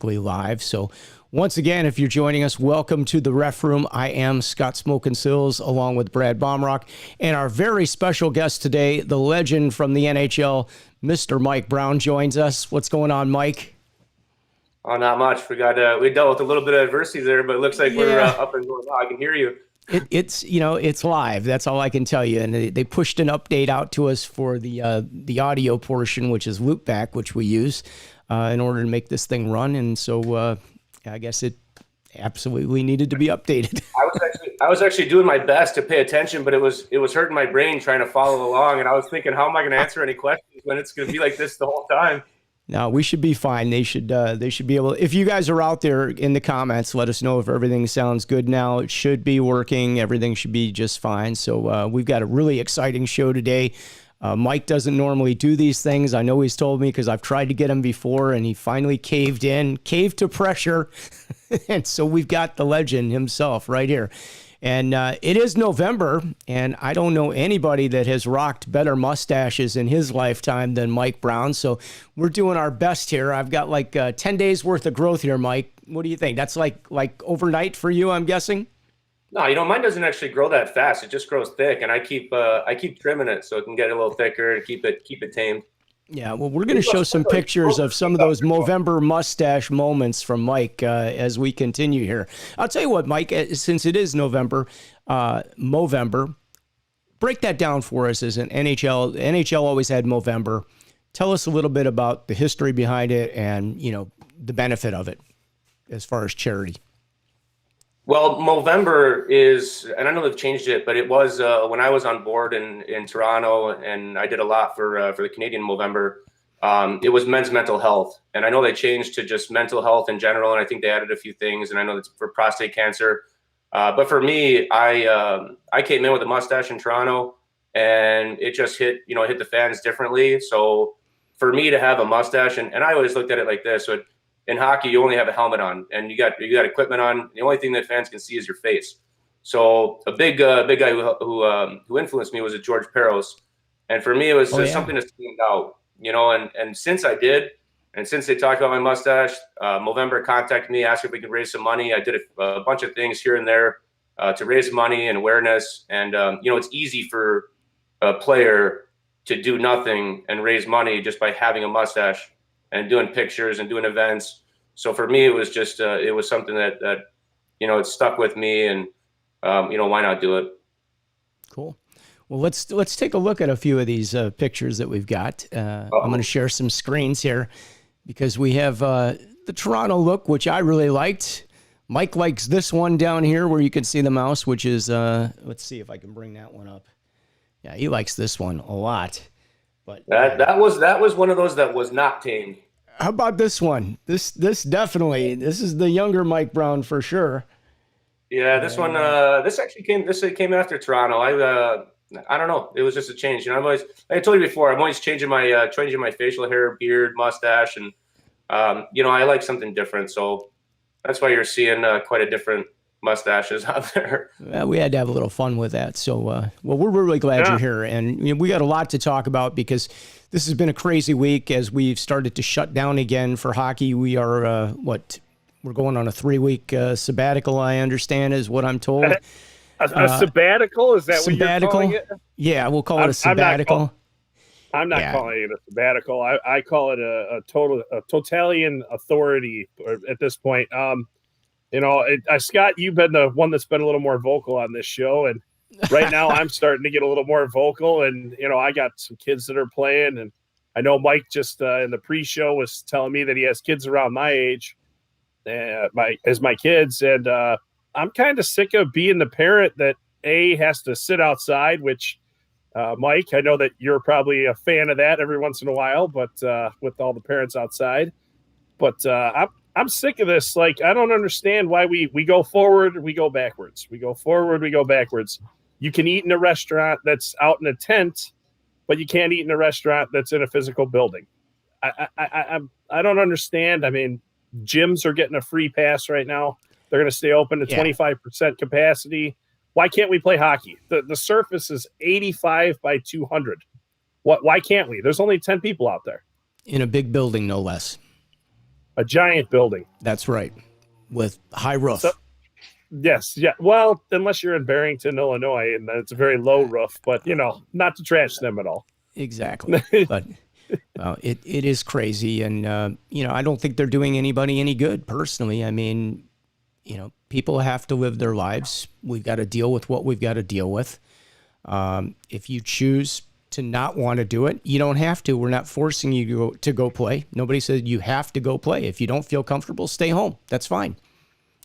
live. So once again, if you're joining us, welcome to the Ref Room. I am Scott Smokin SIlz along with Brad Baumruck, and our very special guest today, the legend from the NHL, Mr. Mike Brown, joins us. What's going on, Mike? Oh, not much. We dealt with a little bit of adversity there, but it looks like we're up and going. I can hear you. It's live. That's all I can tell you. And they pushed an update out to us for the audio portion, which is Loopback, which we use in order to make this thing run. And so I guess it absolutely needed to be updated. I was actually doing my best to pay attention, but it was hurting my brain trying to follow along. And I was thinking, how am I going to answer any questions when it's going to be like this the whole time? No, we should be fine. They should be able to, if you guys are out there in the comments, let us know if everything sounds good now. It should be working. Everything should be just fine. So we've got a really exciting show today. Mike doesn't normally do these things. I know he's told me because I've tried to get him before, and he finally caved to pressure. And so we've got the legend himself right here. And it is November, and I don't know anybody that has rocked better mustaches in his lifetime than Mike Brown. So we're doing our best here. I've got like 10 days worth of growth here, Mike. What do you think? That's like overnight for you, I'm guessing? No, mine doesn't actually grow that fast. It just grows thick, and I keep trimming it so it can get a little thicker and keep it tamed. Yeah, well, we're going to show some pictures of some of those Movember mustache moments from Mike as we continue here. I'll tell you what, Mike, since it is Movember, break that down for us as an NHL. The NHL always had Movember. Tell us a little bit about the history behind it and, the benefit of it as far as charity. Well, Movember is, and I know they've changed it, but it was when I was on board in Toronto, and I did a lot for the Canadian Movember. It was men's mental health, and I know they changed to just mental health in general, and I think they added a few things, and I know it's for prostate cancer. But for me, I came in with a mustache in Toronto, and it just hit the fans differently. So for me to have a mustache, and I always looked at it like this. So in hockey, you only have a helmet on, and you got equipment on. The only thing that fans can see is your face. So a big guy who influenced me was George Peros, and for me it was something that stand out, And since I did, and since they talked about my mustache, Movember contacted me, asked if we could raise some money. I did a bunch of things here and there to raise money and awareness. And it's easy for a player to do nothing and raise money just by having a mustache and doing pictures and doing events. So for me, it was just it was something that it stuck with me, and why not do it? Cool. Well, let's take a look at a few of these pictures that we've got. I'm going to share some screens here because we have the Toronto look, which I really liked. Mike likes this one down here where you can see the mouse, which is let's see if I can bring that one up. Yeah, he likes this one a lot. But that was one of those that was not tamed. How about this one? This definitely, this is the younger Mike Brown for sure. Yeah, this one this came after Toronto. I don't know. It was just a change. Like I told you before, I'm always changing my facial hair, beard, mustache, and I like something different. So that's why you're seeing quite a different mustaches out there. Well, we had to have a little fun with that. So, well, we're really glad you're here. And we got a lot to talk about because this has been a crazy week as we've started to shut down again for hockey. We are, we're going on a 3-week sabbatical, I understand, is what I'm told. A sabbatical? Is that what you're calling it? Yeah, we'll call it a sabbatical. I'm not calling it a sabbatical. I call it a totalitarian authority at this point. Scott, you've been the one that's been a little more vocal on this show, and right now I'm starting to get a little more vocal. And I got some kids that are playing, and I know Mike just in the pre-show was telling me that he has kids around my age, as my kids, and I'm kind of sick of being the parent that has to sit outside. Which, Mike, I know that you're probably a fan of that every once in a while, but with all the parents outside, but I'm sick of this. Like, I don't understand why we go forward, we go backwards. We go forward, we go backwards. You can eat in a restaurant that's out in a tent, but you can't eat in a restaurant that's in a physical building. I don't understand. I mean, gyms are getting a free pass right now. They're going to stay open to 25% capacity. Why can't we play hockey? The surface is 85 by 200. Why can't we? There's only 10 people out there. In a big building, no less. a giant building. That's right, with high roof. So, yes, yeah. Well, unless you're in Barrington, Illinois, and it's a very low roof, but not to trash them at all. Exactly, but it is crazy, and I don't think they're doing anybody any good personally. I mean, people have to live their lives. We've got to deal with what we've got to deal with. If you choose to not want to do it, you don't have to. We're not forcing you to go play. Nobody said you have to go play. If you don't feel comfortable, stay home. That's fine.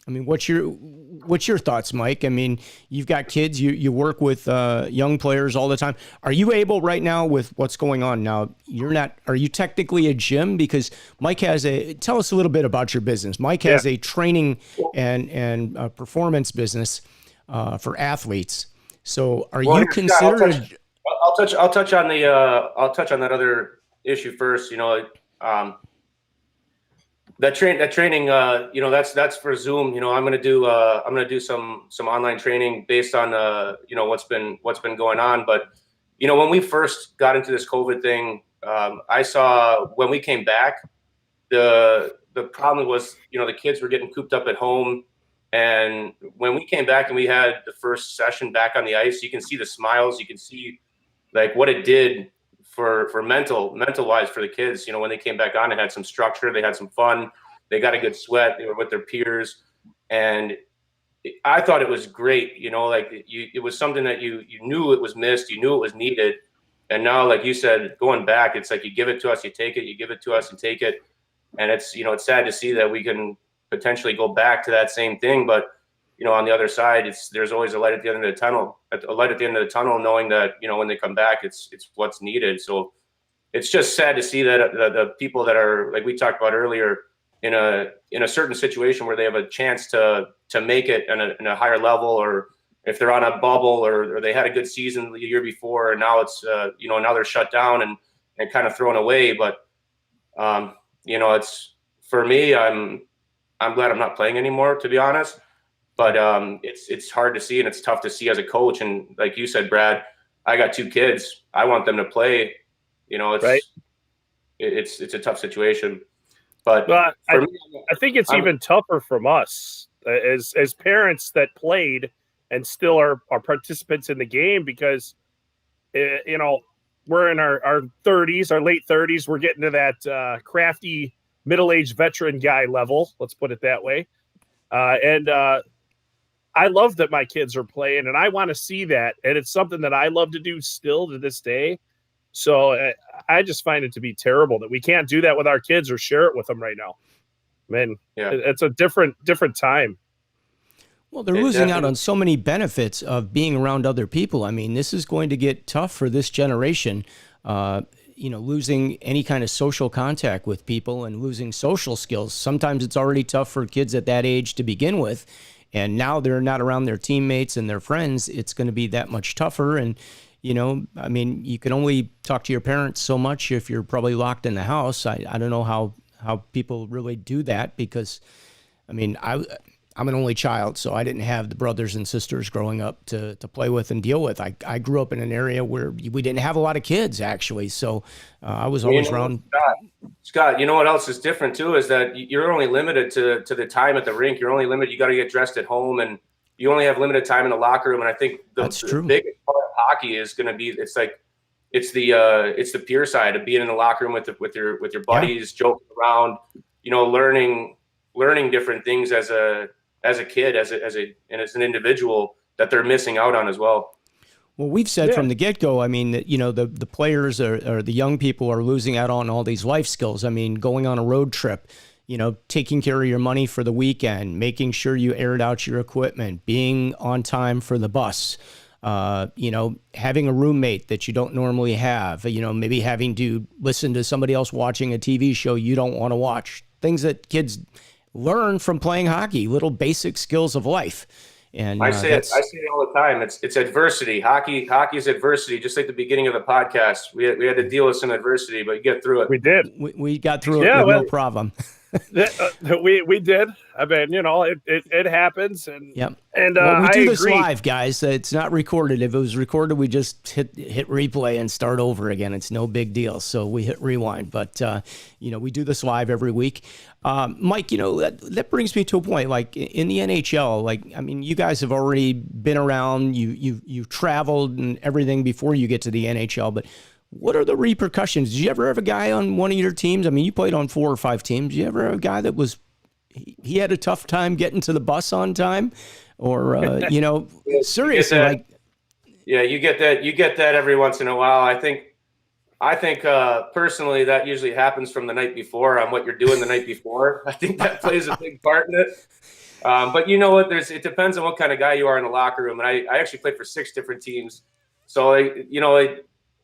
I mean, what's your thoughts, Mike? I mean, you've got kids, you work with young players all the time. Are you able right now with what's going on now? Are you technically a gym? Because Mike tell us a little bit about your business. Mike has a training and performance business for athletes. So are you considered? I'll touch on that other issue first. That training, that's for Zoom. I'm going to do some online training based on what's been going on. But when we first got into this COVID thing, I saw when we came back, the problem was the kids were getting cooped up at home, and when we came back and we had the first session back on the ice, you can see the smiles, you can see like what it did for mental wise for the kids. When they came back on, it had some structure, they had some fun, they got a good sweat, they were with their peers, and I thought it was great. It was something that you knew it was missed, you knew it was needed, and now, like you said, going back, it's like you give it to us, you take it, you give it to us, and take it, and it's it's sad to see that we can potentially go back to that same thing, but on the other side, there's always a light at the end of the tunnel. A light at the end of the tunnel, knowing that when they come back, it's what's needed. So it's just sad to see that the people that are, like we talked about earlier, in a certain situation where they have a chance to make it in a higher level, or if they're on a bubble, or they had a good season the year before, and now it's now they're shut down and kind of thrown away. But it's, for me, I'm glad I'm not playing anymore, to be honest. But it's hard to see, and it's tough to see as a coach. And like you said, Brad, I got 2 kids. I want them to play. It's right. It's a tough situation. But I think it's even tougher from us as parents that played and still are participants in the game, because we're in our 30s, our late 30s. We're getting to that crafty middle-aged veteran guy level. Let's put it that way. And I love that my kids are playing, and I want to see that. And it's something that I love to do still to this day. So I just find it to be terrible that we can't do that with our kids or share it with them right now. Man, it's a different time. Well, they're losing out on so many benefits of being around other people. I mean, this is going to get tough for this generation. Losing any kind of social contact with people and losing social skills. Sometimes it's already tough for kids at that age to begin with. And now they're not around their teammates and their friends. It's going to be that much tougher. And, I mean, you can only talk to your parents so much if you're probably locked in the house. I don't know how people really do that, because, I mean, I'm an only child, so I didn't have the brothers and sisters growing up to play with and deal with. I grew up in an area where we didn't have a lot of kids, actually. So I was always around. Scott, you know what else is different too, is that you're only limited to the time at the rink. You're only limited. You got to get dressed at home, and you only have limited time in the locker room. And I think the biggest part of hockey is going to be, it's the peer side of being in the locker room with your buddies, joking around, learning different things as a kid, as an individual, that they're missing out on as well. Well, we've said from the get-go, I mean, that, the players or the young people are losing out on all these life skills. I mean, going on a road trip, taking care of your money for the weekend, making sure you aired out your equipment, being on time for the bus, having a roommate that you don't normally have, maybe having to listen to somebody else watching a TV show you don't want to watch. Things that kids learn from playing hockey, little basic skills of life. And I say it all the time. It's adversity. Hockey is adversity. Just like the beginning of the podcast, we had to deal with some adversity, but you get through it. We did. We got through it with no problem. We did. I mean, it happens, and Yep. and Well, we I do this agree. live, guys. It's not recorded. If it was recorded, we just hit replay and start over again. It's no big deal. So we hit rewind. But we do this live every week. Mike, that brings me to a point. Like in the NHL, you guys have already been around. You've traveled and everything before you get to the NHL. But what are the repercussions? Did you ever have a guy on one of your teams? I mean, you played on 4 or 5 teams. Did you ever have a guy that he had a tough time getting to the bus on time? Or, seriously, you get that every once in a while. I think personally that usually happens from the night before on what you're doing the night before. I think that plays a big part in it. But you know what? It depends on what kind of guy you are in the locker room. And I actually played for 6 different teams. So,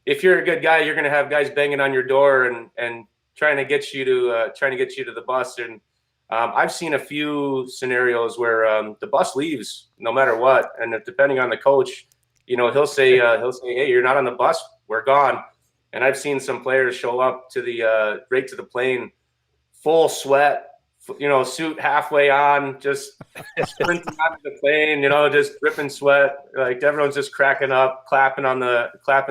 if you're a good guy, you're going to have guys banging on your door and trying to get you to the bus. And I've seen a few scenarios where the bus leaves no matter what, and depending on the coach, he'll say, "Hey, you're not on the bus. We're gone." And I've seen some players show up to the right to the plane, full sweat, suit halfway on, just sprinting out of the plane, just dripping sweat. Like everyone's just cracking up, clapping,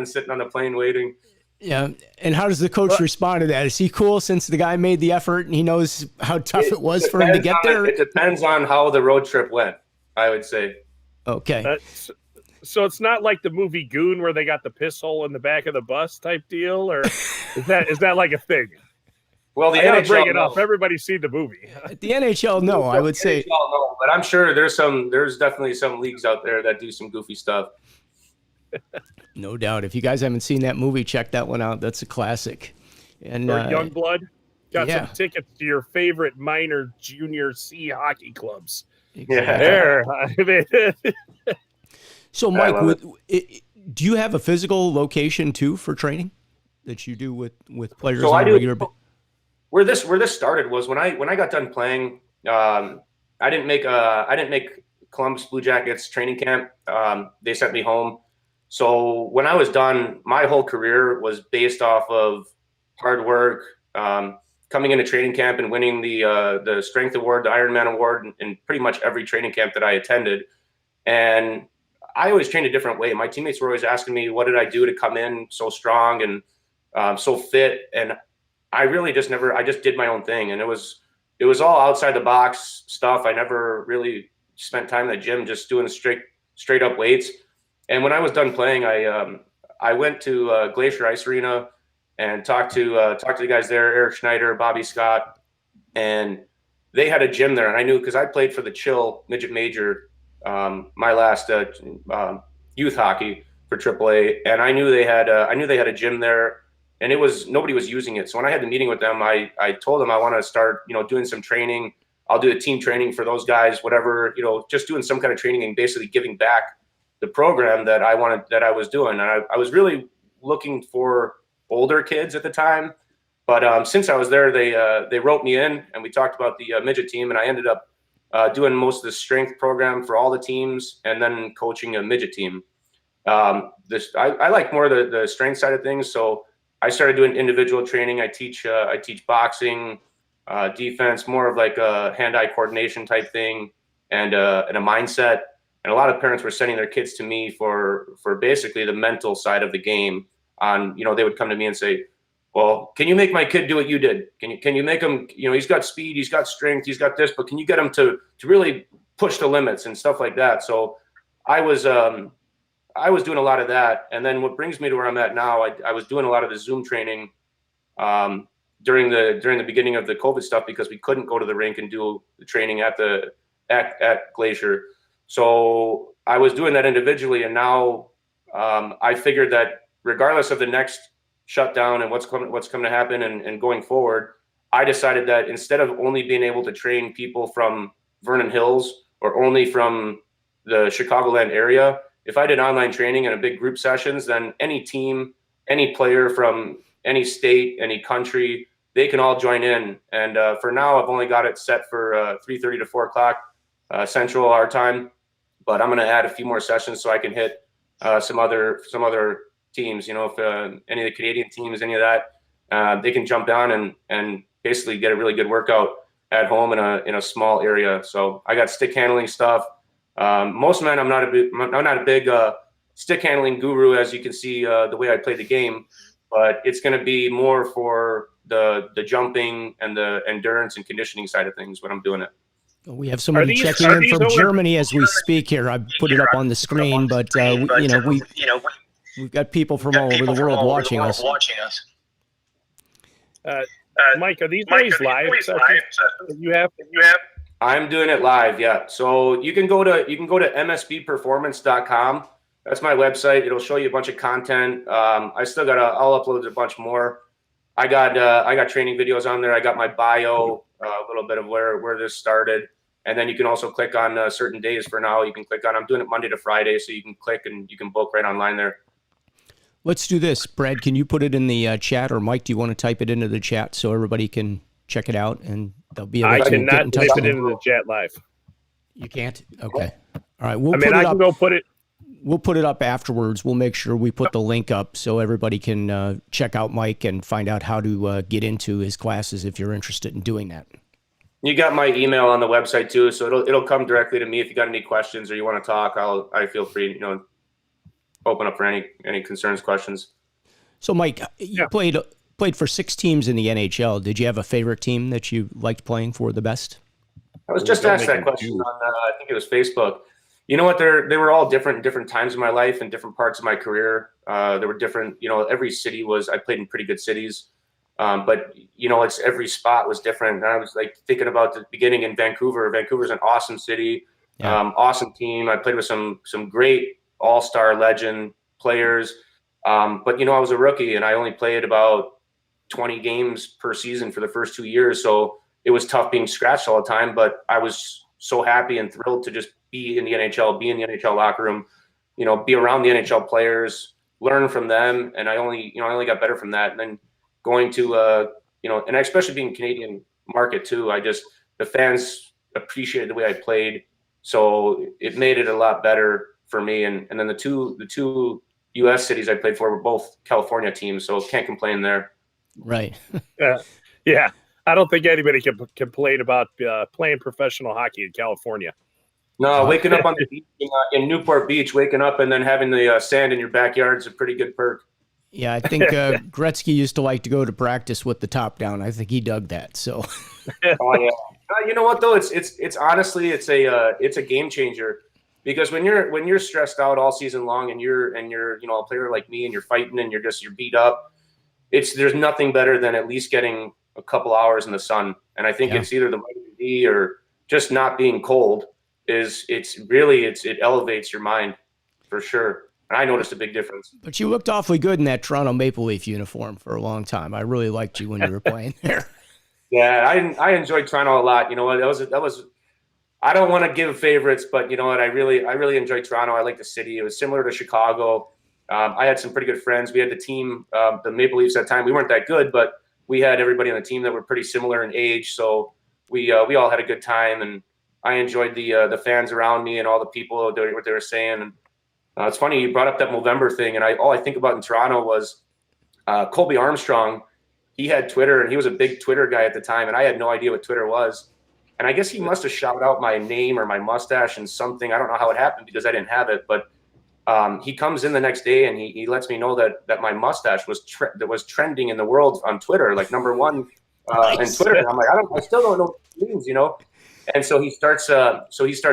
sitting on the plane waiting. Yeah. And how does the coach respond to that? Is he cool since the guy made the effort and he knows how tough it was for him to get there? It depends on how the road trip went, I would say. Okay. So it's not like the movie Goon where they got the piss hole in the back of the bus type deal, or is that like a thing? Well, the I gotta NHL, bring it up. Everybody's seen the movie. The NHL, no, I would say. NHL, no, but I'm sure there's definitely some leagues out there that do some goofy stuff. No doubt. If you guys haven't seen that movie, check that one out. That's a classic. And Youngblood got some tickets to your favorite minor junior C hockey clubs. Exactly. There. So, Mike, do you have a physical location too for training that you do with players on a regular basis? Where this started was when I got done playing. I didn't make Columbus Blue Jackets training camp. They sent me home. So when I was done, my whole career was based off of hard work, coming into training camp and winning the Strength Award, the Ironman Award, in pretty much every training camp that I attended. And I always trained a different way. My teammates were always asking me, what did I do to come in so strong and so fit? And I really just did my own thing. And it was all outside the box stuff. I never really spent time in the gym just doing straight up weights. And when I was done playing, I went to Glacier Ice Arena and talked to the guys there, Eric Schneider, Bobby Scott, and they had a gym there. And I knew because I played for the Chill Midget Major, my last youth hockey for AAA, and I knew they had a gym there, and nobody was using it. So when I had the meeting with them, I told them I want to start doing some training. I'll do the team training for those guys, whatever, just doing some kind of training and basically giving back the program that I was doing. And I was really looking for older kids at the time, but since I was there, they wrote me in and we talked about the midget team, and I ended up doing most of the strength program for all the teams and then coaching a midget team. I like more the strength side of things. So I started doing individual training. I teach boxing, defense, more of like a hand-eye coordination type thing, and a mindset. And a lot of parents were sending their kids to me for basically the mental side of the game. They would come to me and say, well, can you make my kid do what you did? Can you make him, he's got speed, he's got strength, he's got this, but can you get him to really push the limits and stuff like that? So I was doing a lot of that. And then what brings me to where I'm at now, I was doing a lot of the Zoom training during the beginning of the COVID stuff because we couldn't go to the rink and do the training at Glacier. So I was doing that individually, and now I figured that regardless of the next shutdown and what's coming to happen and going forward, I decided that instead of only being able to train people from Vernon Hills or only from the Chicagoland area, if I did online training and a big group sessions, then any team, any player from any state, any country, they can all join in. And for now, I've only got it set for 3:30 to 4 o'clock Central our time. But I'm going to add a few more sessions so I can hit some other teams. If any of the Canadian teams, any of that, they can jump down and basically get a really good workout. at home in a small area. So I got stick handling stuff. Most men, I'm not a big stick handling guru, as you can see the way I play the game, but it's going to be more for the jumping and the endurance and conditioning side of things when I'm doing it. We have somebody checking in from Germany as we speak here. I put it up on the screen, but we've got people from all over the world watching us. Mike, are these always live? You have? I'm doing it live, yeah. So you can go to msbperformance.com. That's my website. It'll show you a bunch of content. I'll upload a bunch more. I got training videos on there. I got my bio, a little bit of where this started. And then you can also click on certain days for now. You can click on, I'm doing it Monday to Friday, so you can click and you can book right online there. Let's do this. Brad, can you put it in the chat, or Mike, do you want to type it into the chat so everybody can check it out and they'll be able to get in touch? I cannot type it into the chat live. You can't? Okay. All right. I can go put it. We'll put it up afterwards. We'll make sure we put the link up so everybody can check out Mike and find out how to get into his classes if you're interested in doing that. You got my email on the website too, so it'll come directly to me. If you got any questions or you want to talk, I feel free, open up for any concerns, questions. So Mike, you played for 6 teams in the NHL. Did you have a favorite team that you liked playing for the best? I was just asked that question on I think it was Facebook. You know what? They were all different times in my life and different parts of my career. There were different, every city I played in pretty good cities. But it's every spot was different. And I was like thinking about the beginning in Vancouver. Vancouver's an awesome city, awesome team. I played with some great all-star legend players. But I was a rookie and I only played about 20 games per season for the first 2 years. So it was tough being scratched all the time, but I was so happy and thrilled to just be in the NHL, be in the NHL locker room, be around the NHL players, learn from them. And I only got better from that. And then going to, and especially being Canadian market too, the fans appreciated the way I played. So it made it a lot better for me. And then the two U.S. cities I played for were both California teams. So can't complain there. Right. Yeah. I don't think anybody can complain about playing professional hockey in California. No, waking up on the beach in Newport Beach, waking up and then having the sand in your backyard is a pretty good perk. Yeah, I think Gretzky used to like to go to practice with the top down. I think he dug that. So. Oh yeah. You know what though? It's honestly it's a game changer, because when you're stressed out all season long and you're a player like me and you're fighting and you're beat up, there's nothing better than at least getting a couple hours in the sun. And I think it's either the vitamin D or just not being cold. It elevates your mind for sure. And I noticed a big difference. But you looked awfully good in that Toronto Maple Leaf uniform for a long time. I really liked you when you were playing there. Yeah, I enjoyed Toronto a lot. You know what? That was. I don't want to give favorites, but you know what? I really enjoyed Toronto. I like the city. It was similar to Chicago. I had some pretty good friends. We had the team, the Maple Leafs at the time. We weren't that good, but we had everybody on the team that were pretty similar in age. So we all had a good time, and I enjoyed the fans around me and all the people what they were saying. And it's funny you brought up that Movember thing, and all I think about in Toronto was Colby Armstrong. He had Twitter, and he was a big Twitter guy at the time, and I had no idea what Twitter was. And I guess he must have shouted out my name or my mustache and something. I don't know how it happened because I didn't have it, but he comes in the next day and he lets me know that my mustache was trending in the world on Twitter, like number one in Twitter. And I'm like, I still don't know what it means, And so he starts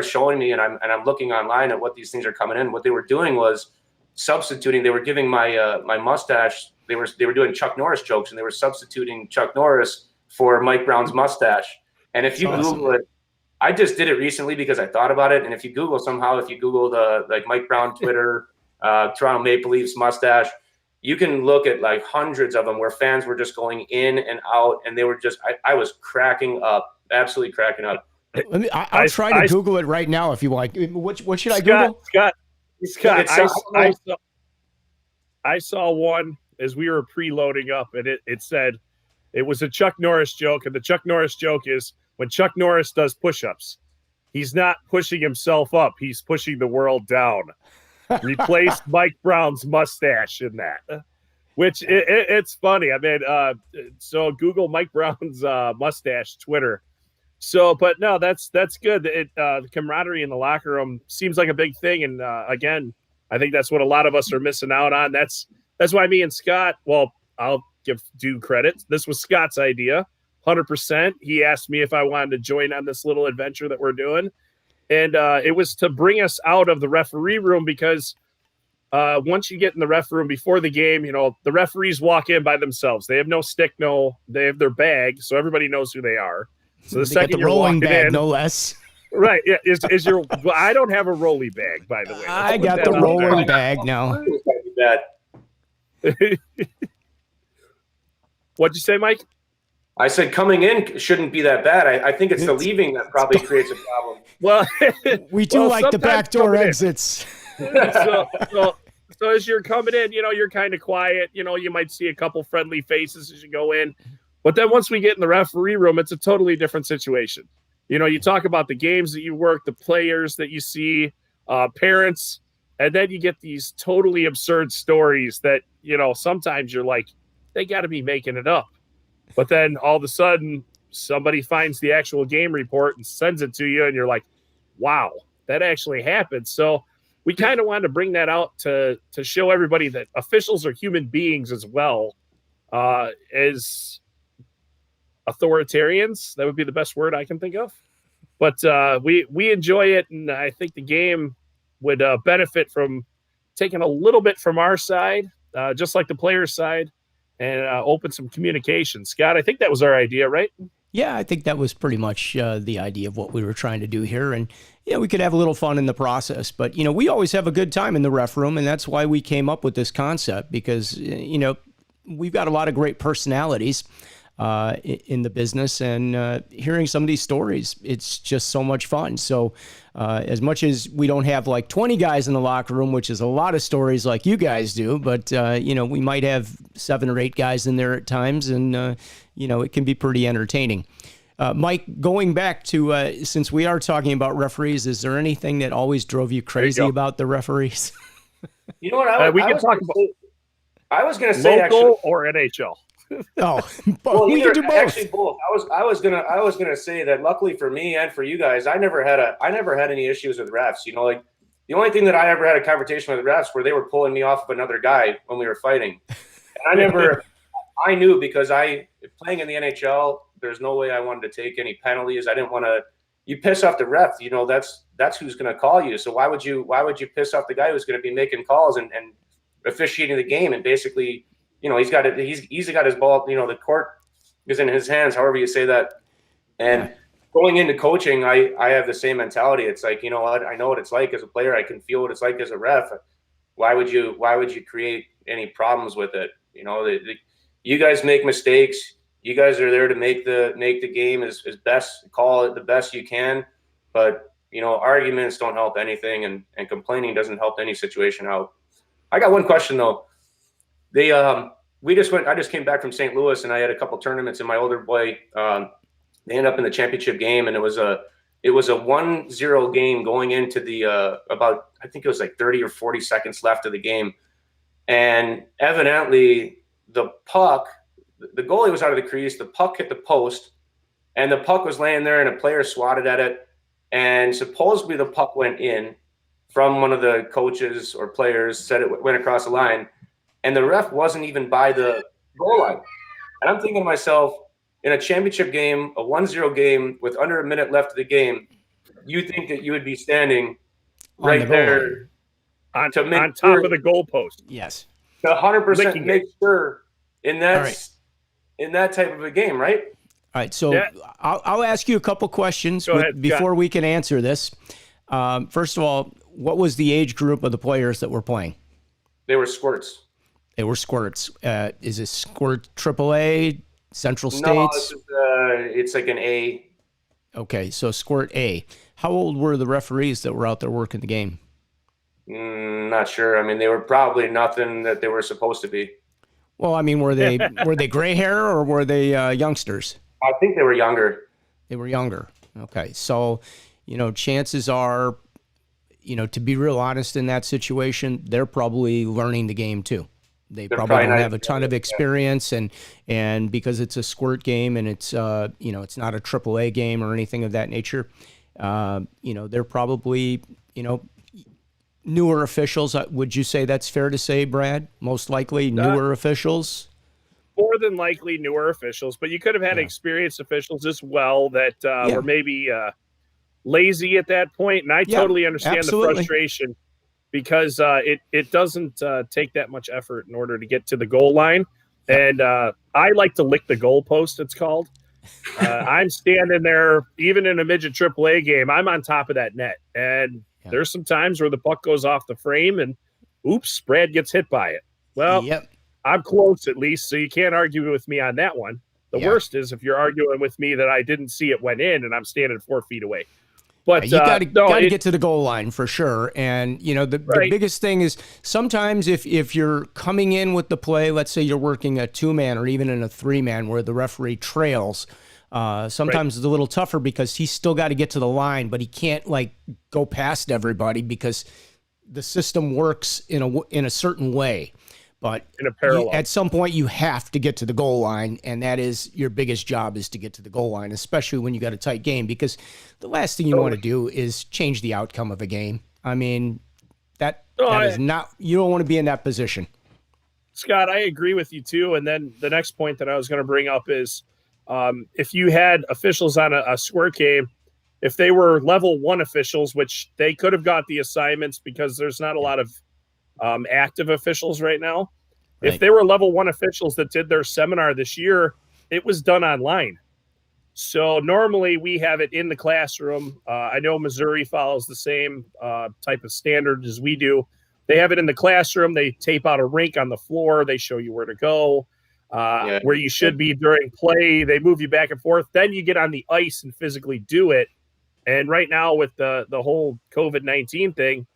showing me, and I'm looking online at what these things are coming in. What they were doing was substituting. They were giving my mustache. They were doing Chuck Norris jokes, and they were substituting Chuck Norris for Mike Brown's mustache. And if you Google it, I just did it recently because I thought about it. And if you Google the Mike Brown Twitter, Toronto Maple Leafs mustache, you can look at like hundreds of them where fans were just going in and out, and they were just I was cracking up, absolutely cracking up. I'll try to Google it right now if you like. What should I Google? Scott, I saw one as we were preloading up, and it said it was a Chuck Norris joke, and the Chuck Norris joke is when Chuck Norris does push-ups, he's not pushing himself up, he's pushing the world down. Replace Mike Brown's mustache in that, which it's funny. I mean, so Google Mike Brown's mustache Twitter. So, but no, that's good. The camaraderie in the locker room seems like a big thing, and again, I think that's what a lot of us are missing out on. That's why me and Scott. Well, I'll give due credit. This was Scott's idea, 100%. He asked me if I wanted to join on this little adventure that we're doing, and it was to bring us out of the referee room because once you get in the ref room before the game, the referees walk in by themselves. They have no stick, they have their bag, so everybody knows who they are. So the second you're walking bag, in, no less. Right? Yeah, is your? Well, I don't have a rolly bag, by the way. I got the rolling bag now. What'd you say, Mike? I said coming in shouldn't be that bad. I think it's the leaving that probably creates a problem. Well, we do like the backdoor exits. So as you're coming in, you're kind of quiet. You might see a couple friendly faces as you go in. But then once we get in the referee room, it's a totally different situation. You talk about the games that you work, the players that you see, parents, and then you get these totally absurd stories that, sometimes you're like, they got to be making it up. But then all of a sudden, somebody finds the actual game report and sends it to you, and you're like, wow, that actually happened. So we kind of wanted to bring that out to show everybody that officials are human beings as well as authoritarians. That would be the best word I can think of. But we enjoy it, and I think the game would benefit from taking a little bit from our side, just like the players' side, and open some communication. Scott, I think that was our idea, right? Yeah, I think that was pretty much the idea of what we were trying to do here. And, we could have a little fun in the process. But, we always have a good time in the ref room, and that's why we came up with this concept because, we've got a lot of great personalities in the business, and hearing some of these stories, it's just so much fun. So as much as we don't have like 20 guys in the locker room, which is a lot of stories like you guys do, but we might have 7 or 8 guys in there at times, and it can be pretty entertaining. Mike, going back to since we are talking about referees, is there anything that always drove you crazy about the referees? You know what? I was going to say local actually, or NHL. Oh, well, we can do both. Actually, both. I was gonna say that luckily for me and for you guys, I never had any issues with refs. Like the only thing that I ever had a conversation with refs where they were pulling me off of another guy when we were fighting. And I knew because playing in the NHL, there's no way I wanted to take any penalties. I didn't want to. You piss off the ref, that's who's going to call you. So why would you piss off the guy who's going to be making calls and officiating the game and basically. He's got his ball, the court is in his hands, however you say that. And going into coaching, I have the same mentality. It's like, I know what it's like as a player. I can feel what it's like as a ref. Why would you create any problems with it? You guys make mistakes. You guys are there to make the game as best, call it the best you can. But, arguments don't help anything, and complaining doesn't help any situation out. I got one question though. I just came back from St. Louis, and I had a couple tournaments, and my older boy, they ended up in the championship game, and it was a 1-0 game going into the about, I think it was like 30 or 40 seconds left of the game. And evidently the puck, the goalie was out of the crease, the puck hit the post, and the puck was laying there, and a player swatted at it, and supposedly the puck went in from one of the coaches or players, said it went across the line. And the ref wasn't even by the goal line. And I'm thinking to myself, in a championship game, a 1-0 game with under a minute left of the game, you think that you would be standing right there on top of the goalpost. Yes. To 100% make sure in that type of a game, right? All right. So I'll ask you a couple questions before we can answer this. First of all, what was the age group of the players that were playing? They were squirts. They were squirts. Is it squirt AAA, Central States? No, it's like an A. Okay, so squirt A. How old were the referees that were out there working the game? Not sure. I mean, they were probably nothing that they were supposed to be. Well, I mean, were they gray hair or were they youngsters? I think they were younger. They were younger. Okay, so chances are, to be real honest in that situation, they're probably learning the game too. They They're probably don't not have a ton of experience, and because it's a squirt game and it's it's not a AAA game or anything of that nature, they're probably newer officials. Would you say that's fair to say, Brad? Most likely newer officials? More than likely newer officials, but you could have had experienced officials as well that were maybe lazy at that point. And I totally understand the frustration because it doesn't take that much effort in order to get to the goal line. And I like to lick the goalpost, it's called. I'm standing there, even in a midget AAA game, I'm on top of that net. And there's some times where the puck goes off the frame and oops, Brad gets hit by it. Well, I'm close at least, so you can't argue with me on that one. The worst is if you're arguing with me that I didn't see it went in and I'm standing 4 feet away. But you got to get to the goal line for sure. And the biggest thing is sometimes if you're coming in with the play, let's say you're working a 2-man or even in a 3-man where the referee trails, sometimes it's a little tougher because he's still got to get to the line, but he can't go past everybody because the system works in a certain way. But in a parallel, at some point you have to get to the goal line, and that is your biggest job, is to get to the goal line, especially when you got a tight game, because the last thing you want to do is change the outcome of a game. I mean, that is not, you don't want to be in that position. Scott, I agree with you too. And then the next point that I was going to bring up is if you had officials on a squirt game, if they were level 1 officials, which they could have got the assignments because there's not a lot of active officials right now. Right. If they were level 1 officials that did their seminar this year, it was done online. So normally we have it in the classroom. I know Missouri follows the same type of standard as we do. They have it in the classroom. They tape out a rink on the floor. They show you where to go, where you should be during play. They move you back and forth. Then you get on the ice and physically do it. And right now with the whole COVID-19 thing,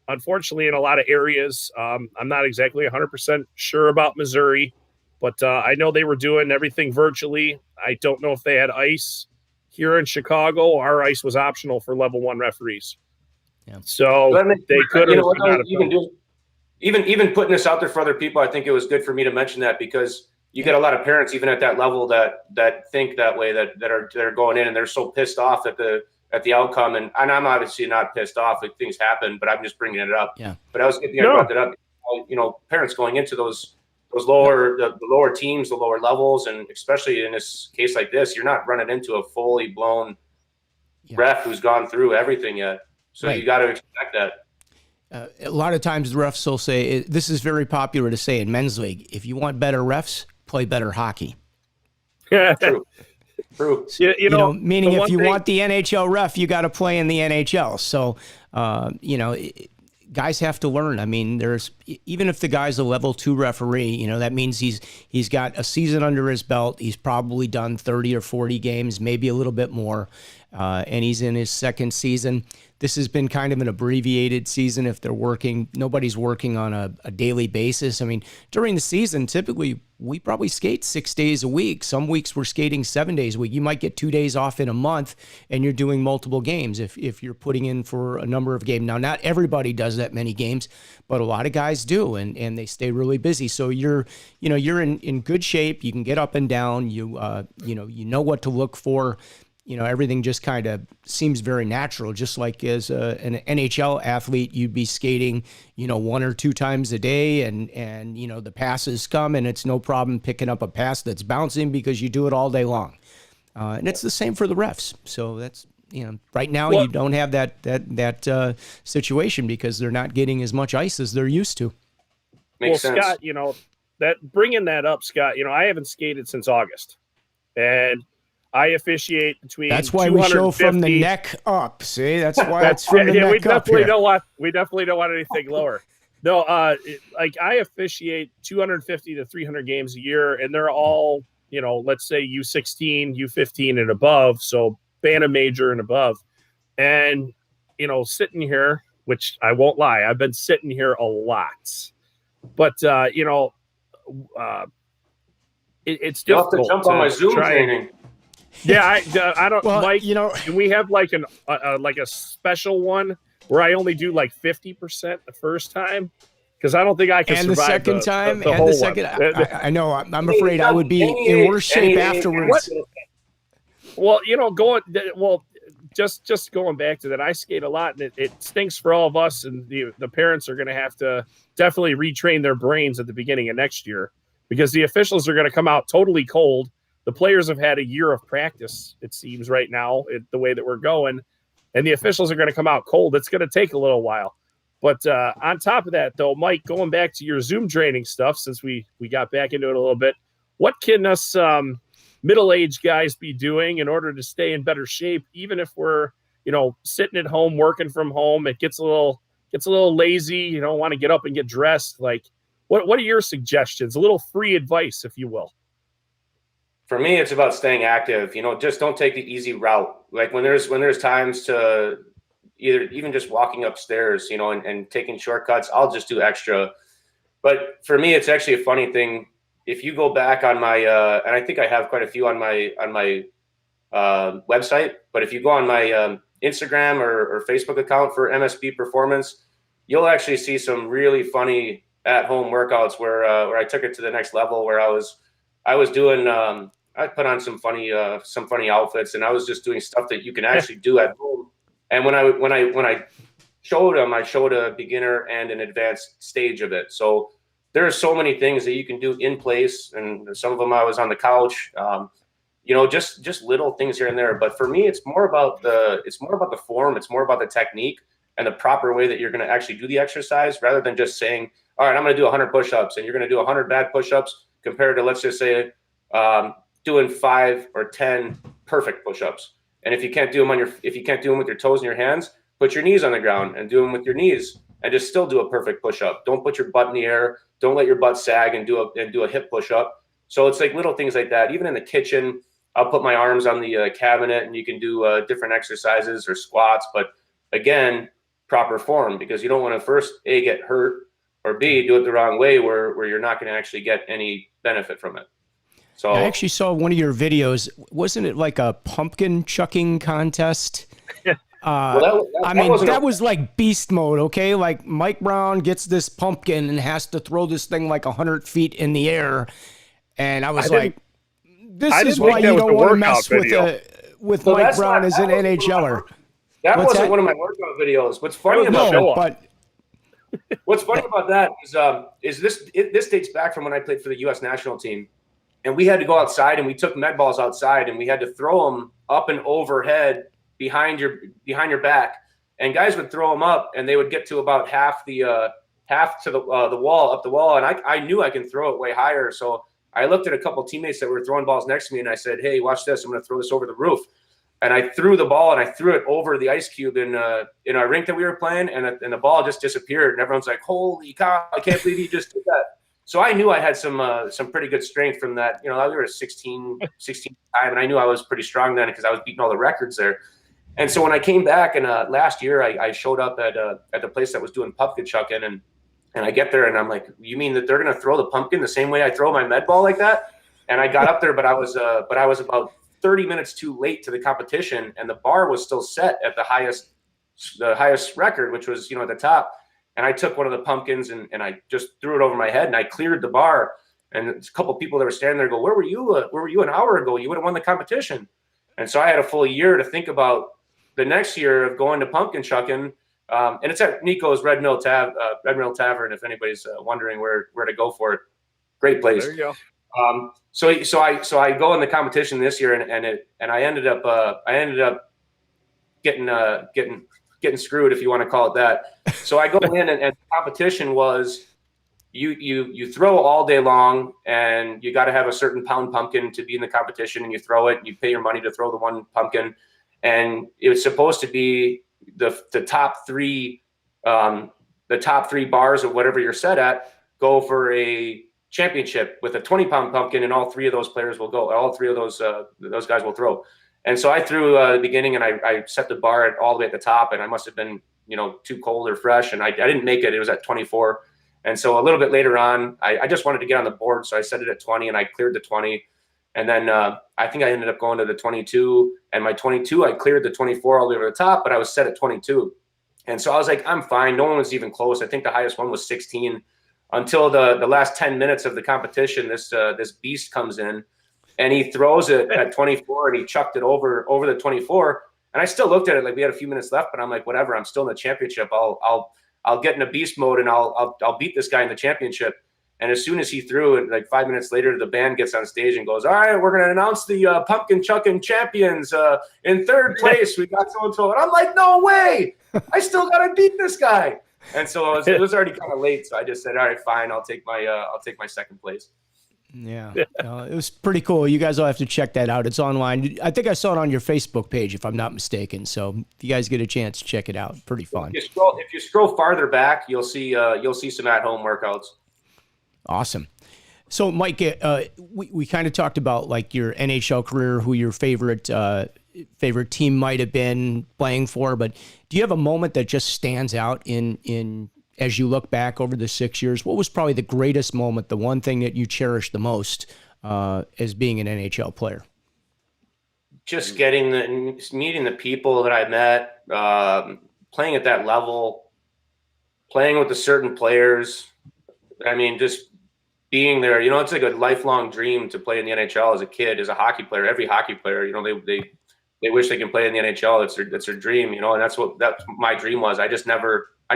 unfortunately, in a lot of areas, I'm not exactly 100% sure about Missouri, but I know they were doing everything virtually. I don't know if they had ice. Here in Chicago, our ice was optional for level 1 referees. Yeah. So they could have. Even putting this out there for other people, I think it was good for me to mention that because you get a lot of parents, even at that level, that think that way, that are going in and they're so pissed off at the outcome, and I'm obviously not pissed off if things happen, but I'm just bringing it up. Yeah. But I was I brought that up. Parents going into those lower the lower teams, the lower levels, and especially in this case like this, you're not running into a fully blown ref who's gone through everything yet. So you got to expect that. A lot of times the refs will say, this is very popular to say in men's league, if you want better refs, play better hockey. True. Meaning if you want the NHL ref, you got to play in the NHL. So, guys have to learn. I mean, even if the guy's a level 2 referee, that means he's got a season under his belt. He's probably done 30 or 40 games, maybe a little bit more, and he's in his second season. This has been kind of an abbreviated season if they're working. Nobody's working on a daily basis. I mean, during the season, typically we probably skate 6 days a week. Some weeks we're skating 7 days a week. You might get 2 days off in a month and you're doing multiple games if you're putting in for a number of games. Now, not everybody does that many games, but a lot of guys do, and they stay really busy. So you're in good shape. You can get up and down. You know what to look for. Everything just kind of seems very natural, just like as an NHL athlete, you'd be skating, 1 or 2 times a day and the passes come and it's no problem picking up a pass that's bouncing because you do it all day long. And it's the same for the refs. So that's, right now you don't have that situation because they're not getting as much ice as they're used to. Makes sense. Scott, that bringing that up, Scott, I haven't skated since August, and I officiate between. That's why we show from the neck up. See, that's why it's from the neck we up. We definitely don't want anything lower. No, I officiate 250 to 300 games a year, and they're all, let's say U16, U15 and above, so Bantam Major and above. And sitting here, which I won't lie, I've been sitting here a lot, but it's difficult. You'll have to jump on my Zoom training. Yeah, I don't, Mike. Can we have like a special one where I only do like 50% the first time? because I don't think I can And the survive second time, the and whole the second, one. I know. I'm afraid I would be in worse shape afterwards. Well, just going back to that, I skate a lot, and it stinks for all of us, and the parents are going to have to definitely retrain their brains at the beginning of next year, because the officials are going to come out totally cold. The players have had a year of practice, it seems, right now, the way that we're going, and the officials are going to come out cold. It's going to take a little while. But on top of that, though, Mike, going back to your Zoom training stuff, since we got back into it a little bit, what can us middle-aged guys be doing in order to stay in better shape, even if we're, sitting at home, working from home? It gets a little lazy. You don't want to get up and get dressed. Like, what are your suggestions? A little free advice, if you will. For me, it's about staying active. Just don't take the easy route. Like when there's times to even just walking upstairs, and taking shortcuts, I'll just do extra. But for me, it's actually a funny thing. If you go back on my, and I think I have quite a few on my website, but if you go on my Instagram or Facebook account for MSB Performance, you'll actually see some really funny at-home workouts where I took it to the next level. Where I was doing, I put on some funny outfits, and I was just doing stuff that you can actually do at home. And when I showed them, I showed a beginner and an advanced stage of it. So there are so many things that you can do in place, and some of them I was on the couch. Just little things here and there. But for me, it's more about the form. It's more about the technique and the proper way that you're going to actually do the exercise, rather than just saying, all right, I'm going to do 100 push-ups, and you're going to do 100 bad push-ups compared to, let's just say, doing 5 or 10 perfect push-ups. And if you can't do them with your toes and your hands, put your knees on the ground and do them with your knees, and just still do a perfect push-up. Don't put your butt in the air. Don't let your butt sag and do a hip push-up. So it's like little things like that. Even in the kitchen, I'll put my arms on the cabinet, and you can do different exercises or squats. But again, proper form, because you don't want to first A, get hurt, or B, do it the wrong way where you're not going to actually get any benefit from it. So I actually saw one of your videos. Wasn't it like a pumpkin chucking contest? That was like beast mode, okay? Like Mike Brown gets this pumpkin and has to throw this thing like 100 feet in the air. And I was like, this is why you don't want to mess with Mike Brown as an NHLer. That wasn't one of my workout videos. What's funny about that is this dates back from when I played for the U.S. national team. And we had to go outside, and we took med balls outside, and we had to throw them up and overhead behind your back. And guys would throw them up, and they would get to about half to the wall. And I knew I can throw it way higher. So I looked at a couple of teammates that were throwing balls next to me, and I said, hey, watch this. I'm going to throw this over the roof. And I threw the ball, and I threw it over the ice cube in our rink that we were playing, and the ball just disappeared. And everyone's like, holy cow, I can't believe you just did that. So I knew I had some pretty good strength from that. We were 16 time, and I knew I was pretty strong then because I was beating all the records there. And so when I came back, and last year I showed up at the place that was doing pumpkin chucking, and I get there, and I'm like, you mean that they're going to throw the pumpkin the same way I throw my med ball like that? And I got up there, but I was about 30 minutes too late to the competition, and the bar was still set at the highest record, which was at the top. And I took one of the pumpkins and I just threw it over my head, and I cleared the bar. And a couple of people that were standing there go, where were you an hour ago? You would have won the competition. And so I had a full year to think about the next year of going to pumpkin chucking. And it's at Nico's Red Mill Tavern, if anybody's wondering where to go for it. Great place. There you go. So I go in the competition this year, and I ended up getting screwed, if you want to call it that. So I go in, and the competition was you throw all day long, and you got to have a certain pound pumpkin to be in the competition, and you throw it, and you pay your money to throw the one pumpkin, and it was supposed to be the top three bars of whatever you're set at go for a championship with a 20-pound pumpkin, and all three of those players will go. All three of those guys will throw. And so I threw the beginning, and I set the bar all the way at the top, and I must have been, too cold or fresh, and I didn't make it. It was at 24. And so a little bit later on, I just wanted to get on the board, so I set it at 20, and I cleared the 20. And then I think I ended up going to the 22, and my 22, I cleared the 24 all the way over the top, but I was set at 22. And so I was like, I'm fine. No one was even close. I think the highest one was 16. until the last 10 minutes of the competition. This beast comes in and he throws it at 24 and he chucked it over the 24. And I still looked at it like we had a few minutes left, but I'm like, whatever, I'm still in the championship. I'll get in a beast mode and I'll beat this guy in the championship. And as soon as he threw it, like 5 minutes later, the band gets on stage and goes, all right, we're going to announce the pumpkin chucking champions. In third place, we got so-and-so. And I'm like, no way. I still got to beat this guy. And so it was already kind of late. So I just said, all right, fine. I'll take my second place. Yeah, it was pretty cool. You guys will have to check that out. It's online. I think I saw it on your Facebook page, if I'm not mistaken. So if you guys get a chance, check it out. Pretty fun. If you scroll farther back, you'll see some at-home workouts. Awesome. So, Mike, we kind of talked about like your NHL career, who your favorite team might have been playing for, but do you have a moment that just stands out in as you look back over the 6 years? What was probably the greatest moment, the one thing that you cherish the most as being an NHL player? Just meeting the people that I met, playing at that level, playing with the certain players. I mean, just being there, it's like a lifelong dream to play in the NHL as a kid, as a hockey player. Every hockey player, they wish they can play in the NHL. It's their dream, and that's what my dream was. I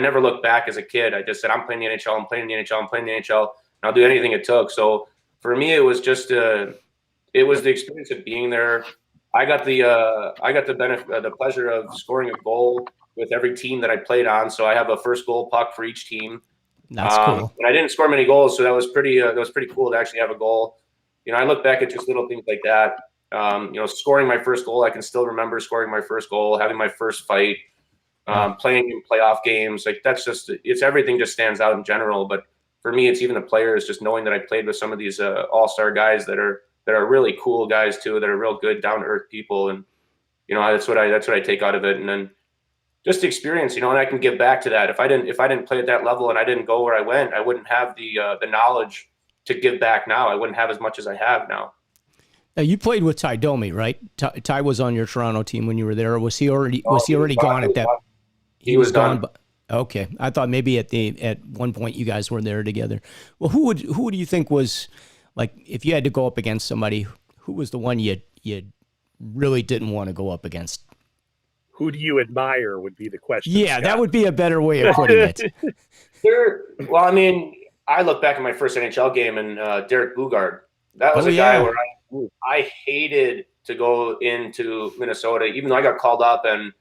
never looked back as a kid. I just said, I'm playing the NHL, I'm playing the NHL, I'm playing the NHL, and I'll do anything it took. So for me, it was just it was the experience of being there. I got the benefit, the pleasure of scoring a goal with every team that I played on. So I have a first goal puck for each team. That's cool. And I didn't score many goals, so that was pretty cool to actually have a goal. I look back at just little things like that. Scoring my first goal, I can still remember scoring my first goal, having my first fight, playing in playoff games. Like it's everything just stands out in general. But for me, it's even the players, just knowing that I played with some of these all-star guys that are really cool guys too, that are real good, down-to-earth people. And, that's what I take out of it. And then just experience, and I can give back to that. If I didn't play at that level and I didn't go where I went, I wouldn't have the knowledge to give back now. I wouldn't have as much as I have now. Now, you played with Ty Domi, right? Ty was on your Toronto team when you were there. Or was he already gone at that? He was gone. Okay, I thought maybe at one point you guys were there together. Well, who do you think was, like, if you had to go up against somebody, who was the one you really didn't want to go up against? Who do you admire would be the question. Yeah, Scott. That would be a better way of putting it. Well, I mean, I look back at my first NHL game and Derek Bugard. That was a guy where I hated to go into Minnesota, even though I got called up. And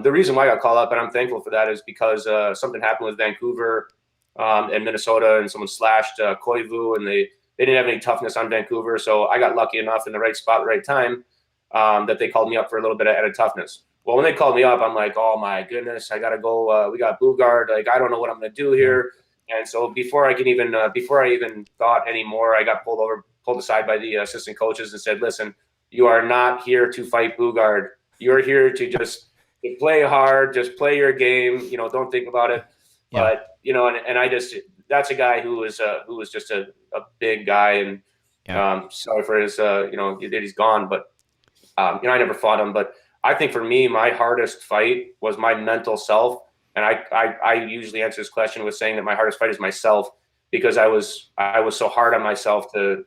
the reason why I got called up, and I'm thankful for that, is because something happened with Vancouver and Minnesota, and someone slashed Koivu, and they didn't have any toughness on Vancouver. So I got lucky enough in the right spot, right time, that they called me up for a little bit of added toughness. Well, when they called me up, I'm like, oh my goodness, I got to go. We got Bugard. Like, I don't know what I'm going to do here. And so before I even thought anymore, I got pulled aside by the assistant coaches and said, listen, you are not here to fight Bugard. You're here to just play hard, just play your game. Don't think about it. Yeah. But, and I just, that's a guy who was just a big guy. And sorry for his, that he's gone. But, I never fought him. But I think for me, my hardest fight was my mental self. And I usually answer this question with saying that my hardest fight is myself, because I was so hard on myself to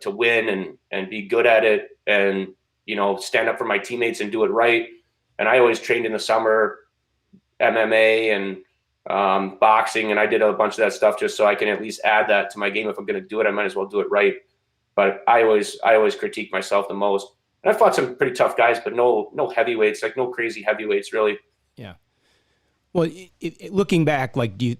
win and be good at it, and stand up for my teammates and do it right. And I always trained in the summer, MMA and boxing, and I did a bunch of that stuff just so I can at least add that to my game. If I'm going to do it, I might as well do it right. But I always critique myself the most. And I fought some pretty tough guys, but no heavyweights, like no crazy heavyweights, really. Yeah. Well, looking back, like, the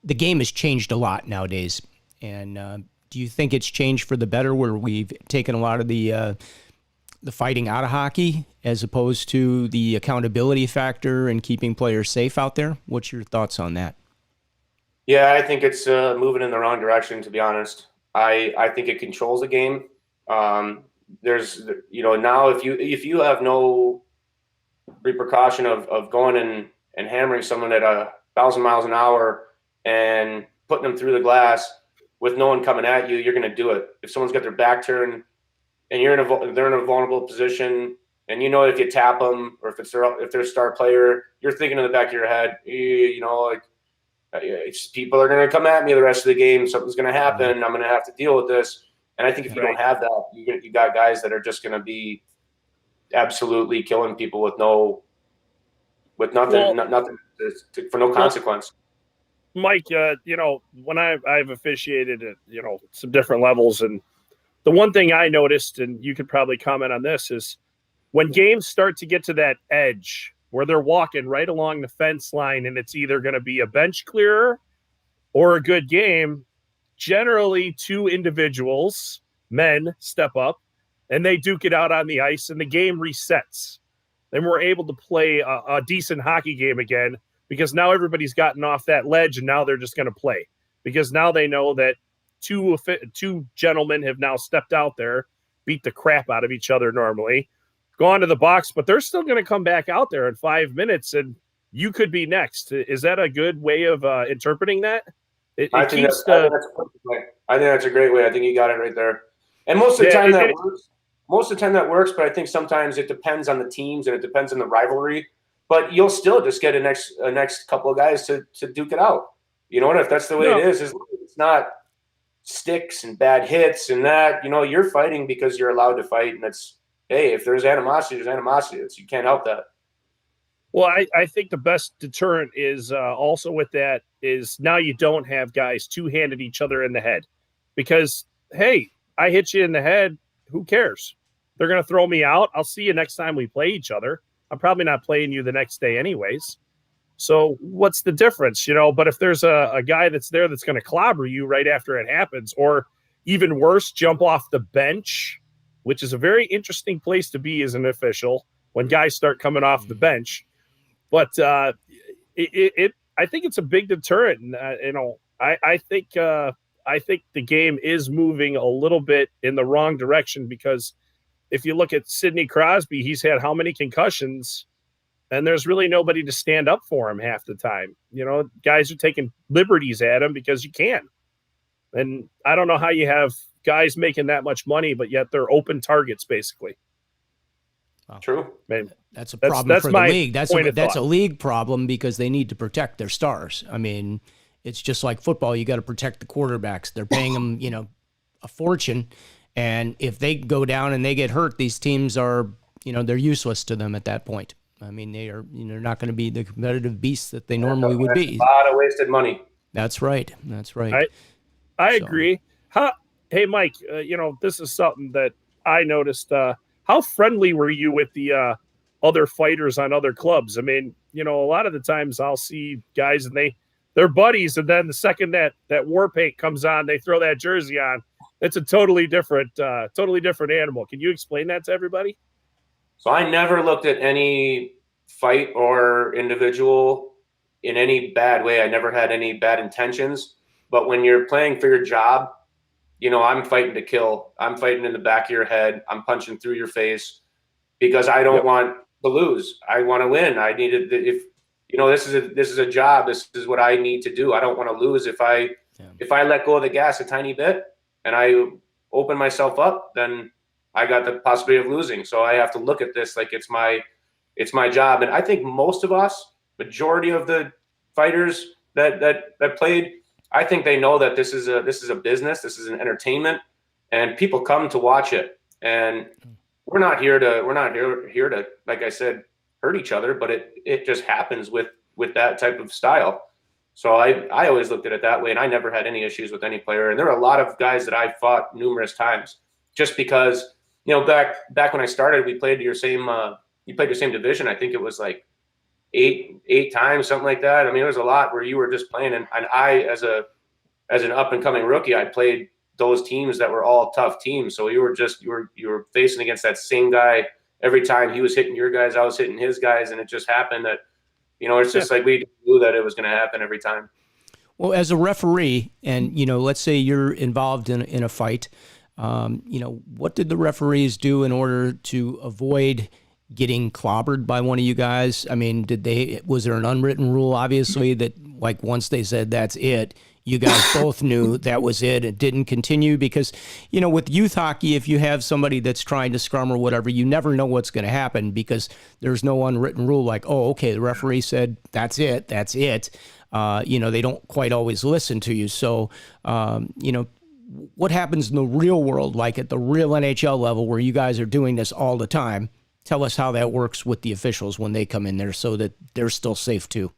game has changed a lot nowadays, and do you think it's changed for the better, where we've taken a lot of the fighting out of hockey as opposed to the accountability factor and keeping players safe out there? What's your thoughts on that? Yeah, I think it's moving in the wrong direction, to be honest. I think it controls the game. There's, now if you have no repercussion of going and hammering someone at 1,000 miles an hour and putting them through the glass with no one coming at you, you're going to do it. If someone's got their back turned and they're in a vulnerable position, and if you tap them, or if they're a star player, you're thinking in the back of your head, like, people are going to come at me the rest of the game. Something's going to happen. I'm going to have to deal with this. And I think if you don't have that, you got guys that are just going to be absolutely killing people with nothing, for no consequence. Mike, when I've officiated at, some different levels, and the one thing I noticed, and you could probably comment on this, is when games start to get to that edge where they're walking right along the fence line and it's either going to be a bench clearer or a good game, generally two individuals, men, step up and they duke it out on the ice and the game resets. Then we're able to play a decent hockey game again because now everybody's gotten off that ledge and now they're just going to play because now they know that two gentlemen have now stepped out there, beat the crap out of each other normally, gone to the box, but they're still going to come back out there in 5 minutes and you could be next. Is that a good way of interpreting that? I think that's a great way. I think you got it right there. And most of the time that works. Most of the time that works, but I think sometimes it depends on the teams and it depends on the rivalry. But you'll still just get a next couple of guys to duke it out. You know what? If that's the way it is, it's not sticks and bad hits and that. You're fighting because you're allowed to fight, and it's, hey, if there's animosity, there's animosity. You can't help that. Well, I think the best deterrent is also with that is now you don't have guys two-handed each other in the head because, hey, I hit you in the head. Who cares? They're going to throw me out. I'll see you next time we play each other. I'm probably not playing you the next day anyways. So what's the difference, But if there's a guy that's there that's going to clobber you right after it happens, or even worse, jump off the bench, which is a very interesting place to be as an official when guys start coming off the bench. But I think it's a big deterrent. And, I think the game is moving a little bit in the wrong direction because if you look at Sidney Crosby, he's had how many concussions, and there's really nobody to stand up for him half the time. Guys are taking liberties at him because you can. And I don't know how you have guys making that much money, but yet they're open targets basically. Wow. True. Man, that's a problem for the league. That's a league problem because they need to protect their stars. I mean, it's just like football. You got to protect the quarterbacks. They're paying them, a fortune. And if they go down and they get hurt, these teams are, they're useless to them at that point. I mean, they're not going to be the competitive beasts that they normally would be. A lot of wasted money. That's right. I agree. Hey, Mike, this is something that I noticed. How friendly were you with the other fighters on other clubs? I mean, a lot of the times I'll see guys and they're buddies, and then the second that war paint comes on, they throw that jersey on. It's a totally different animal. Can you explain that to everybody? So I never looked at any fight or individual in any bad way. I never had any bad intentions. But when you're playing for your job, I'm fighting to kill. I'm fighting in the back of your head. I'm punching through your face because I don't want to lose. I want to win. I need it. If this is a job. This is what I need to do. I don't want to lose. If I let go of the gas a tiny bit and I open myself up, then I got the possibility of losing. So I have to look at this like it's my job. And I think most of us, majority of the fighters that played, I think they know that this is a business. This is an entertainment, and people come to watch it. And we're not here to, like I said, hurt each other, but it just happens with that type of style. So I always looked at it that way, and I never had any issues with any player. And there were a lot of guys that I fought numerous times just because, back when I started, we played your same division. I think it was like eight times, something like that. I mean, it was a lot where you were just playing. And I, as an up and coming rookie, I played those teams that were all tough teams. So you were facing against that same guy every time. He was hitting your guys, I was hitting his guys. And it just happened that, it's just like we knew that it was going to happen every time. Well, as a referee, and, let's say you're involved in a fight, what did the referees do in order to avoid getting clobbered by one of you guys? I mean, was there an unwritten rule, obviously, that like once they said that's it, you guys both knew that was it. It didn't continue because, with youth hockey, if you have somebody that's trying to scrum or whatever, you never know what's going to happen because there's no unwritten rule like, oh, okay, the referee said that's it. they don't quite always listen to you. So, what happens in the real world, like at the real NHL level where you guys are doing this all the time? Tell us how that works with the officials when they come in there so that they're still safe too.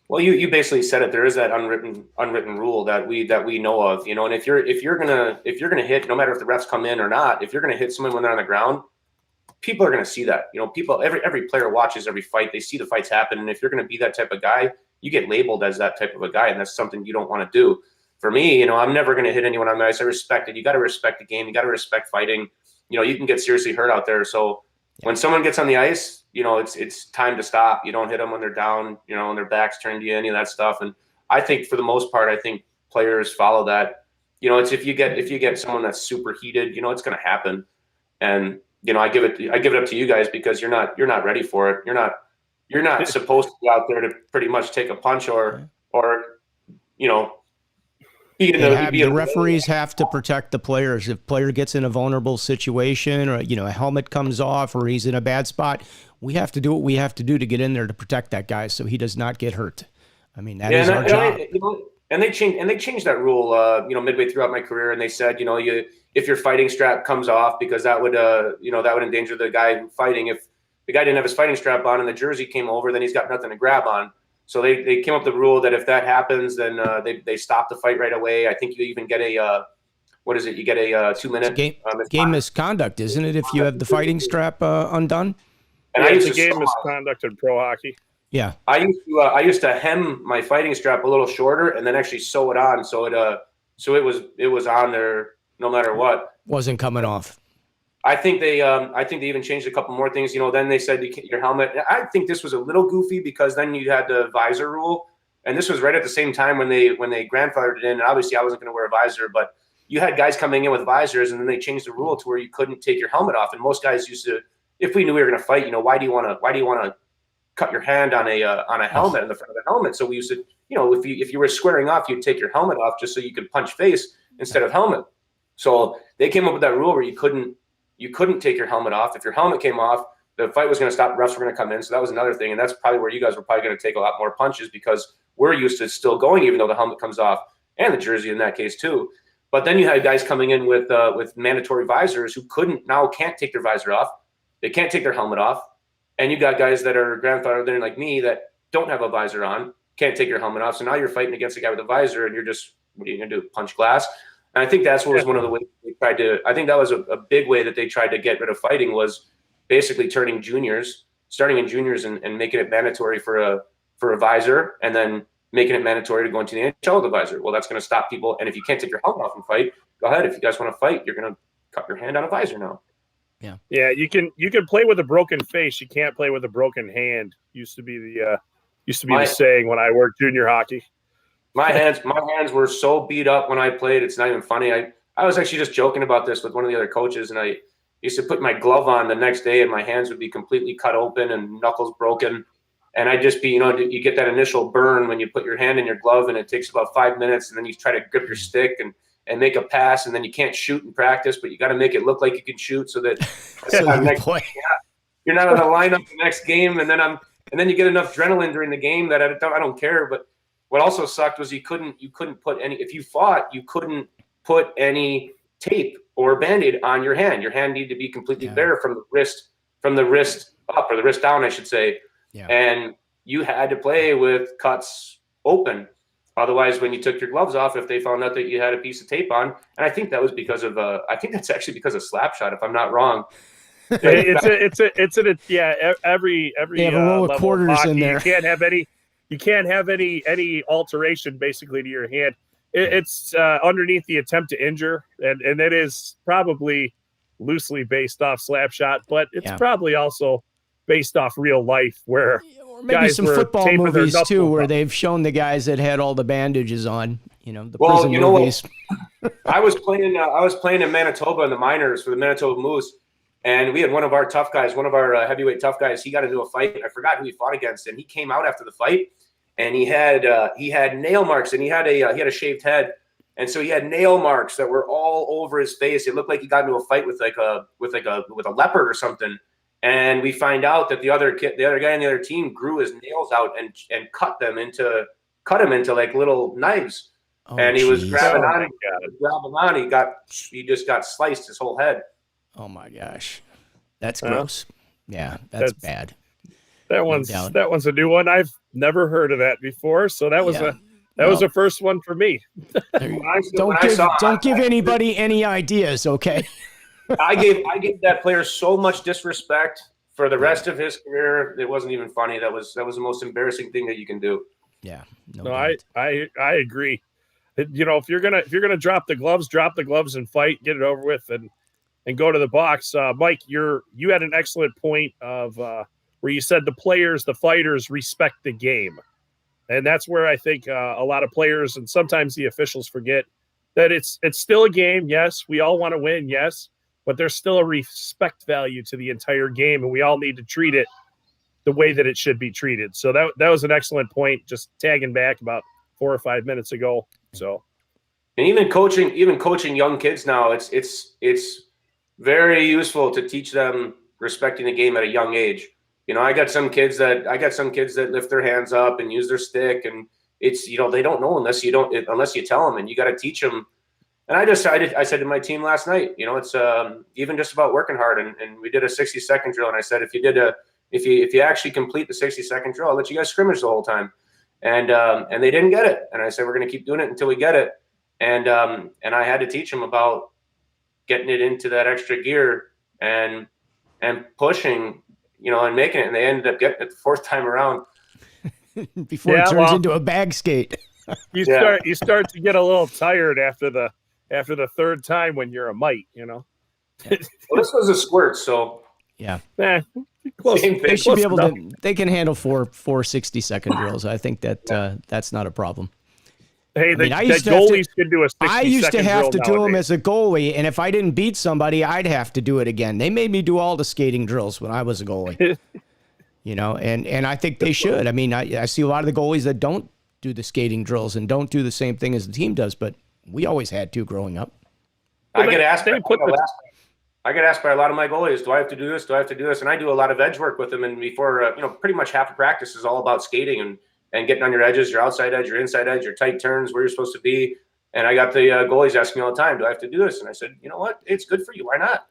Well, you basically said it. There is that unwritten rule that we know of, and if you're gonna hit, no matter if the refs come in or not, if you're gonna hit someone when they're on the ground, people are gonna see that. People, every player watches every fight. They see the fights happen, and if you're gonna be that type of guy, you get labeled as that type of a guy, and that's something you don't want to do. For me, I'm never gonna hit anyone on the ice. I respect it. You got to respect the game. You got to respect fighting. You can get seriously hurt out there. So when someone gets on the ice, it's time to stop. You don't hit them when they're down, and their backs turned to you, any of that stuff. And I think for the most part, I think players follow that. It's if you get someone that's super heated, it's going to happen. And I give it up to you guys because you're not ready for it. You're not supposed to be out there to pretty much take a punch or the referees have to protect the players. If player gets in a vulnerable situation or, a helmet comes off or he's in a bad spot, we have to do what we have to do to get in there to protect that guy so he does not get hurt. I mean, that is our job. And they changed that rule, midway throughout my career. And they said, if your fighting strap comes off, because that would endanger the guy fighting. If the guy didn't have his fighting strap on and the jersey came over, then he's got nothing to grab on. So they came up with the rule that if that happens, then they stop the fight right away. I think you even get a You get a 2-minute game misconduct, isn't it? If you have the fighting strap undone. And it's a game misconduct in pro hockey. Yeah, I used to hem my fighting strap a little shorter and then actually sew it on, so it was on there no matter what. Wasn't coming off. I think they even changed a couple more things. Then they said your helmet. I think this was a little goofy because then you had the visor rule, and this was right at the same time when they grandfathered it in. And obviously, I wasn't going to wear a visor, but you had guys coming in with visors, and then they changed the rule to where you couldn't take your helmet off. And most guys used to, if we knew we were going to fight, why do you want to cut your hand on a helmet in the front of the helmet? So we used to, if you were squaring off, you'd take your helmet off just so you could punch face instead of helmet. So they came up with that rule where you couldn't take your helmet off. If your helmet came off, the fight was going to stop. Refs were going to come in. So that was another thing. And that's probably where you guys were probably going to take a lot more punches because we're used to still going, even though the helmet comes off and the jersey in that case too. But then you had guys coming in with mandatory visors who can't take their visor off. They can't take their helmet off. And you got guys that are grandfathered in like me that don't have a visor on, can't take your helmet off. So now you're fighting against a guy with a visor and you're just, what are you going to do? Punch glass? And I think that's what was one of the ways they tried to. I think that was a big way that they tried to get rid of fighting was basically starting in juniors and making it mandatory for a visor, and then making it mandatory to go into the NHL with a visor. Well, that's going to stop people. And if you can't take your helmet off and fight, go ahead. If you guys want to fight, you're going to cut your hand on a visor now. Yeah. You can play with a broken face. You can't play with a broken hand. Used to be the saying when I worked junior hockey. My hands were so beat up when I played. It's not even funny. I was actually just joking about this with one of the other coaches, and I used to put my glove on the next day, and my hands would be completely cut open and knuckles broken. And I'd just be, you get that initial burn when you put your hand in your glove, and it takes about 5 minutes, and then you try to grip your stick and make a pass, and then you can't shoot in practice, but you got to make it look like you can shoot so that you're not on the lineup the next game, and then you get enough adrenaline during the game that I don't care, but. What also sucked was you couldn't put any, if you fought, you couldn't put any tape or Band-Aid on your hand. Your hand needed to be completely bare from the wrist up, or the wrist down, I should say. Yeah. And you had to play with cuts open. Otherwise, when you took your gloves off, if they found out that you had a piece of tape on, and I think that was because of, I think that's actually because of slap shot, if I'm not wrong. Every they have a roll of quarters in there. You can't have any alteration basically to your hand. It's underneath the attempt to injure, and it is probably loosely based off slap shot, but it's probably also based off real life where or maybe some football movies too, where they've shown the guys that had all the bandages on. The prison movies. I was playing in Manitoba in the minors for the Manitoba Moose. And we had one of our tough guys, one of our heavyweight tough guys. He got into a fight. I forgot who he fought against, and he came out after the fight, and he had nail marks, and he had a shaved head, and so he had nail marks that were all over his face. It looked like he got into a fight with a leopard or something. And we find out that the other guy on the other team grew his nails out and cut them into cut him into like little knives. Oh, And he was jeez. grabbing Oh, on, my God. he just got sliced his whole head. Oh my gosh, that's Huh? gross. Yeah, that's bad. That one's a new one. I've never heard of that before. So that was a first one for me. Don't give anybody any ideas, okay? I gave that player so much disrespect for the rest of his career. It wasn't even funny. That was the most embarrassing thing that you can do. Yeah. No, I agree. You know, if you're gonna drop the gloves and fight, get it over with, and go to the box. Mike, you had an excellent point of where you said the fighters respect the game, and that's where I think a lot of players and sometimes the officials forget that it's still a game. Yes, we all want to win. Yes, but there's still a respect value to the entire game, and we all need to treat it the way that it should be treated. So that was an excellent point. Just tagging back about 4 or 5 minutes ago. So, and even coaching young kids now, it's very useful to teach them respecting the game at a young age. You know, I got some kids that lift their hands up and use their stick, and it's, you know, they don't know unless you tell them, and you got to teach them. And I said to my team last night, you know, it's even just about working hard, and we did a 60-second drill, and I said, if you actually complete the 60-second drill, I'll let you guys scrimmage the whole time. And they didn't get it. And I said, we're going to keep doing it until we get it. And I had to teach them about getting it into that extra gear and pushing, you know, and making it. And they ended up getting it the fourth time around. Before it turns into a bag skate. You start to get a little tired after the third time when you're a mite, you know. Well, this was a squirt, so yeah. They should be able to. They can handle four 60-second drills. I think that that's not a problem. Hey, goalies can do a 60-second drill. I used to have to do them nowadays. as a goalie, and if I didn't beat somebody, I'd have to do it again. They made me do all the skating drills when I was a goalie. You know, and I think they should. I mean, I see a lot of the goalies that don't do the skating drills and don't do the same thing as the team does, but we always had to growing up. I get asked by a lot of my goalies, do I have to do this? Do I have to do this? And I do a lot of edge work with them. And before, you know, pretty much half of practice is all about skating and getting on your edges, your outside edge, your inside edge, your tight turns, where you're supposed to be. And I got the goalies asking me all the time, do I have to do this? And I said, you know what? It's good for you. Why not?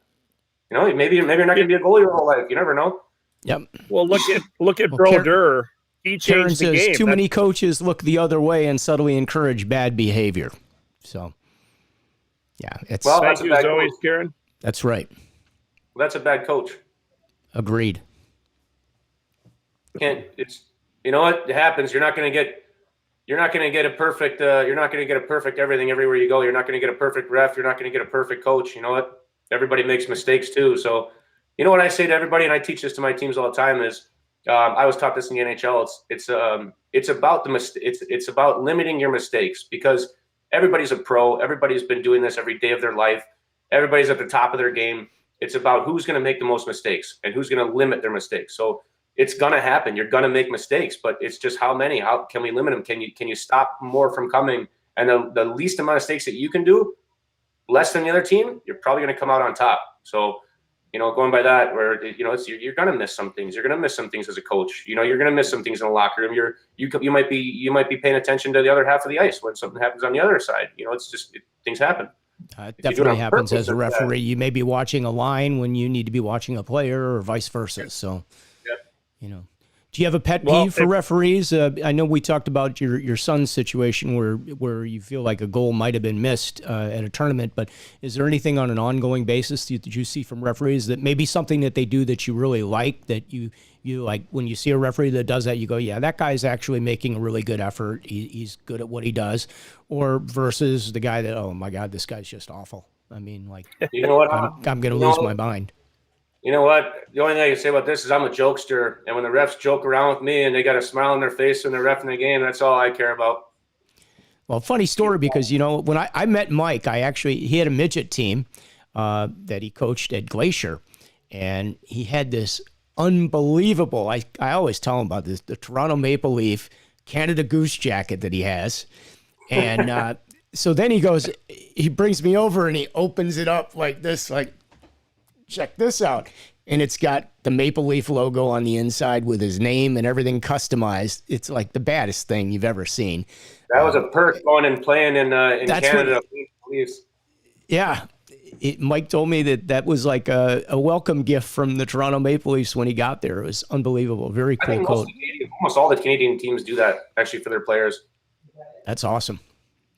You know, maybe you're not going to be a goalie your whole life. You never know. Yep. Well, look at Brodeur. He changed the game. Too many coaches look the other way and subtly encourage bad behavior. So, yeah, it's thank you as always, Karen. That's right. Well, that's a bad coach. Agreed. It's, you know what? It happens. You're not going to get a perfect. You're not going to get a perfect everything everywhere you go. You're not going to get a perfect ref. You're not going to get a perfect coach. You know what? Everybody makes mistakes too. So, you know what I say to everybody, and I teach this to my teams all the time, is I was taught this in the NHL. It's about it's about limiting your mistakes, because everybody's a pro. Everybody's been doing this every day of their life. Everybody's at the top of their game. It's about who's going to make the most mistakes and who's going to limit their mistakes. So it's going to happen. You're going to make mistakes, but it's just how many. How can we limit them? Can you stop more from coming? And the least amount of mistakes that you can do, less than the other team, you're probably going to come out on top. So, you know, going by that, where, you know, you're going to miss some things. You're going to miss some things as a coach. You know, you're going to miss some things in the locker room. You might be paying attention to the other half of the ice when something happens on the other side. You know, it's just things happen. It definitely happens as a referee. You may be watching a line when you need to be watching a player, or vice versa. So, you know, do you have a pet peeve for referees? I know we talked about your son's situation where you feel like a goal might have been missed at a tournament, but is there anything on an ongoing basis that you see from referees that maybe something that they do that you really like, that you like when you see a referee that does that, you go, yeah, that guy's actually making a really good effort. He's good at what he does, or versus the guy that, oh my God, this guy's just awful. I mean, like, you know what? I'm going to lose my mind. You know what? The only thing I can say about this is I'm a jokester, and when the refs joke around with me and they got a smile on their face when they're reffing the game, that's all I care about. Well, funny story, because, you know, when I met Mike, he had a midget team that he coached at Glacier, and he had this unbelievable, I always tell him about this, the Toronto Maple Leaf Canada Goose jacket that he has. And so then he brings me over and he opens it up like this, like, check this out. and it's got the Maple Leaf logo on the inside with his name and everything customized. It's like the baddest thing you've ever seen. That was a perk going and playing in Canada. Yeah. Mike told me that was like a welcome gift from the Toronto Maple Leafs when he got there. It was unbelievable. Very cool quote. Almost all the Canadian teams do that actually for their players. That's awesome.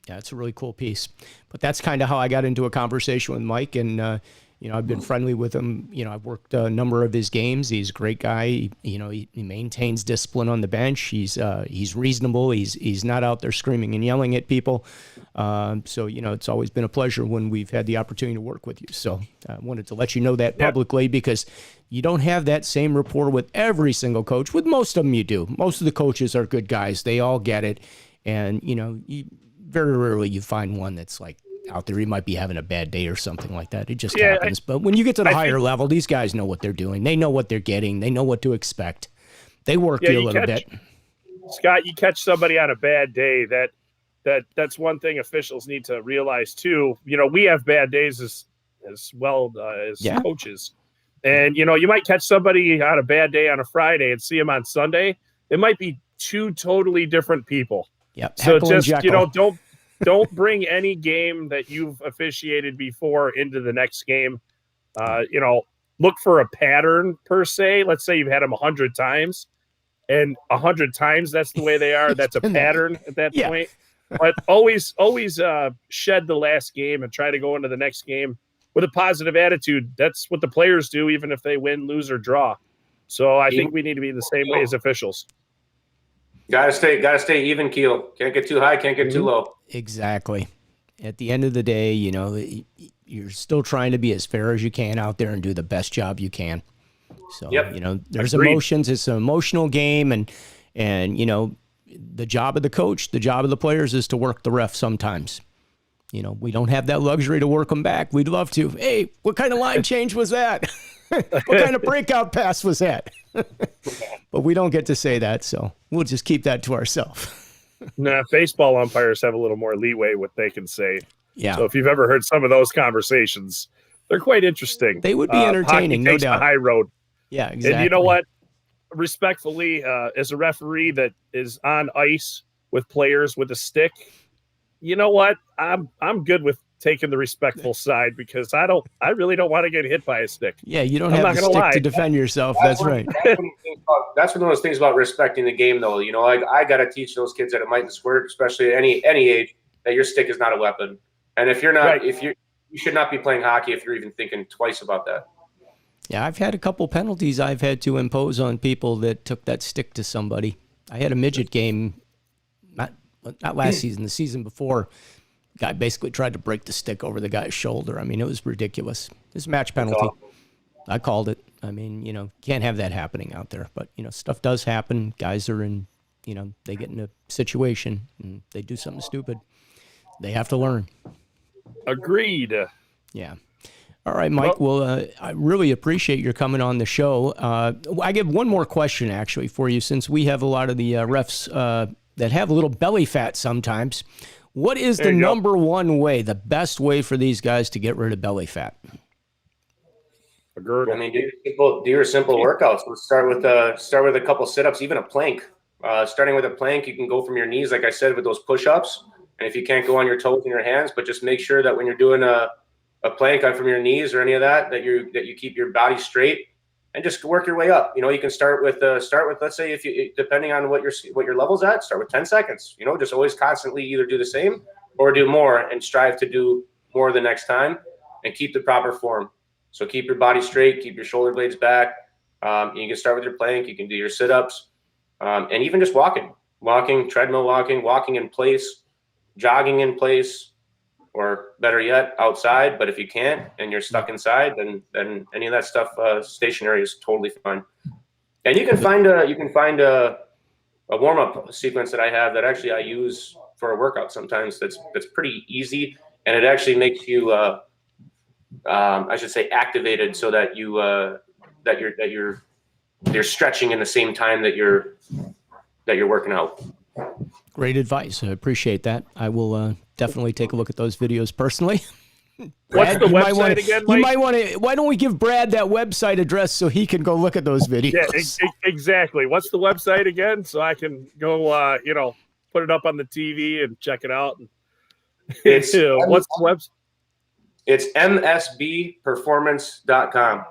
Yeah, it's a really cool piece. But that's kind of how I got into a conversation with Mike, and I've been friendly with him. I've worked a number of his games. He's a great guy. He maintains discipline on the bench. He's reasonable. He's not out there screaming and yelling at people. So it's always been a pleasure when we've had the opportunity to work with you. So I wanted to let you know that publicly, because you don't have that same rapport with every single coach. With most of them, you do. Most of the coaches are good guys. They all get it, and very rarely you find one that's like out there. He might be having a bad day or something like that. It just happens. But when you get to the higher level, these guys know what they're doing. They know what they're getting. They know what to expect. They work you a little bit. Scott, you catch somebody on a bad day, that's one thing officials need to realize too. We have bad days as well as coaches. And, you might catch somebody on a bad day on a Friday and see them on Sunday. It might be two totally different people. Yep. So just, don't bring any game that you've officiated before into the next game. Look for a pattern per se. Let's say you've had them 100 times, and 100 times that's the way they are. That's a pattern at that point. But always shed the last game and try to go into the next game with a positive attitude. That's what the players do, even if they win, lose, or draw. So I think we need to be the same way as officials. Gotta stay even keel. Can't get too high, can't get too low. Exactly. At the end of the day, you're still trying to be as fair as you can out there and do the best job you can. So, there's emotions. It's an emotional game, and the job of the coach, the job of the players is to work the ref sometimes. We don't have that luxury to work them back. We'd love to. Hey, what kind of line change was that? What kind of breakout pass was that? But we don't get to say that, so we'll just keep that to ourselves. Nah, baseball umpires have a little more leeway what they can say. Yeah. So if you've ever heard some of those conversations, they're quite interesting. They would be entertaining, no doubt. The high road. Yeah, exactly. And you know what? Respectfully, as a referee that is on ice with players with a stick, you know what? I'm good with taking the respectful side, because I really don't want to get hit by a stick. Yeah, you don't have the stick to defend yourself. That's right. That's one of those things about respecting the game, though. I got to teach those kids that it mightn't squirt, especially at any age, that your stick is not a weapon. And if you're not, you should not be playing hockey if you're even thinking twice about that. Yeah, I've had a couple penalties I've had to impose on people that took that stick to somebody. I had a midget game, not last season, the season before. Guy basically tried to break the stick over the guy's shoulder. I mean, it was ridiculous. It's a match penalty. I called it. I mean, can't have that happening out there. But, stuff does happen. Guys are in, they get in a situation and they do something stupid. They have to learn. Agreed. Yeah. All right, Mike. Well, I really appreciate your coming on the show. I have one more question, actually, for you, since we have a lot of the refs that have a little belly fat sometimes. What is the number one way, the best way for these guys to get rid of belly fat? A girdle. I mean, do your simple workouts. Let's start with a couple sit-ups, even a plank. Starting with a plank, you can go from your knees, like I said, with those push-ups. And if you can't go on your toes and your hands, but just make sure that when you're doing a plank from your knees or any of that, that you keep your body straight and just work your way up. You can start with let's say, if you, depending on what your level's at, start with 10 seconds. Just always constantly either do the same or do more, and strive to do more the next time, and keep the proper form. So keep your body straight, keep your shoulder blades back. You can start with your plank. You can do your sit-ups, and even just walking, treadmill walking in place, jogging in place, or better yet, outside. But if you can't and you're stuck inside, then any of that stuff stationary is totally fine. And you can find a warm-up sequence that I have that actually I use for a workout sometimes. That's pretty easy, and it actually makes you I should say activated, so that you're stretching in the same time that you're working out. Great advice. I appreciate that. I will definitely take a look at those videos personally. What's the website again, Mike? You might want to. Why don't we give Brad that website address so he can go look at those videos? Yeah, exactly. What's the website again? So I can go, put it up on the TV and check it out. It's what's the website? It's msbperformance.com.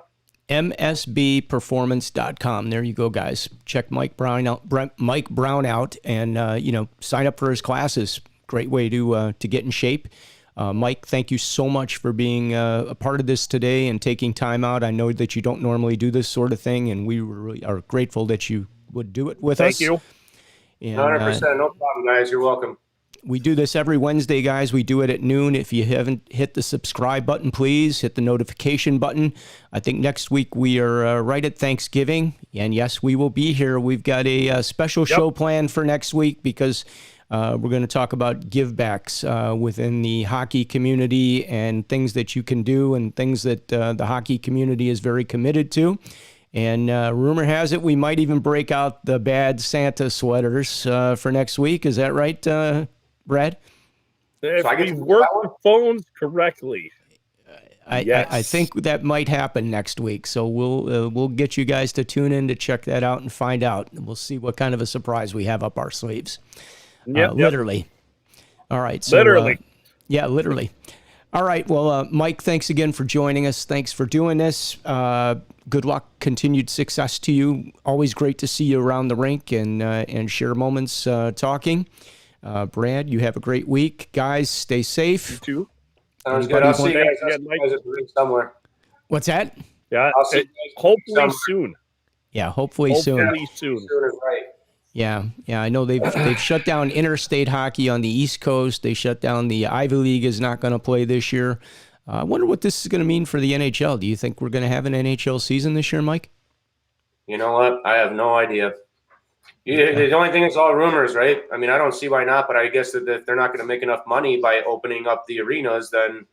msbperformance.com. There you go, guys. Check Mike Brown out, and sign up for his classes. Great way to get in shape. Mike, thank you so much for being a part of this today and taking time out. I know that you don't normally do this sort of thing, and we really are grateful that you would do it with us. Thank you. And, 100%. No problem, guys. You're welcome. We do this every Wednesday, guys. We do it at noon. If you haven't hit the subscribe button, please hit the notification button. I think next week we are right at Thanksgiving. And yes, we will be here. We've got a special show planned for next week because we're going to talk about give-backs within the hockey community and things that you can do and things that the hockey community is very committed to. And rumor has it we might even break out the bad Santa sweaters for next week. Is that right, Brad? If we work the phones correctly. Yes. I think that might happen next week. So we'll get you guys to tune in to check that out and find out. We'll see what kind of a surprise we have up our sleeves. Literally. All right. So, literally. Literally. All right. Well, Mike, thanks again for joining us. Thanks for doing this. Good luck. Continued success to you. Always great to see you around the rink and share moments talking. Brad, you have a great week. Guys, stay safe. You too. Sounds good. I'll see you guys at the rink somewhere. What's that? Yeah. I'll see you guys hopefully soon. Yeah, hopefully soon. Hopefully soon. Soon is right. Yeah. I know they've shut down interstate hockey on the East Coast. They shut down the Ivy League is not going to play this year. I wonder what this is going to mean for the NHL. Do you think we're going to have an NHL season this year, Mike? You know what? I have no idea. The only thing is all rumors, right? I mean, I don't see why not, but I guess that if they're not going to make enough money by opening up the arenas, then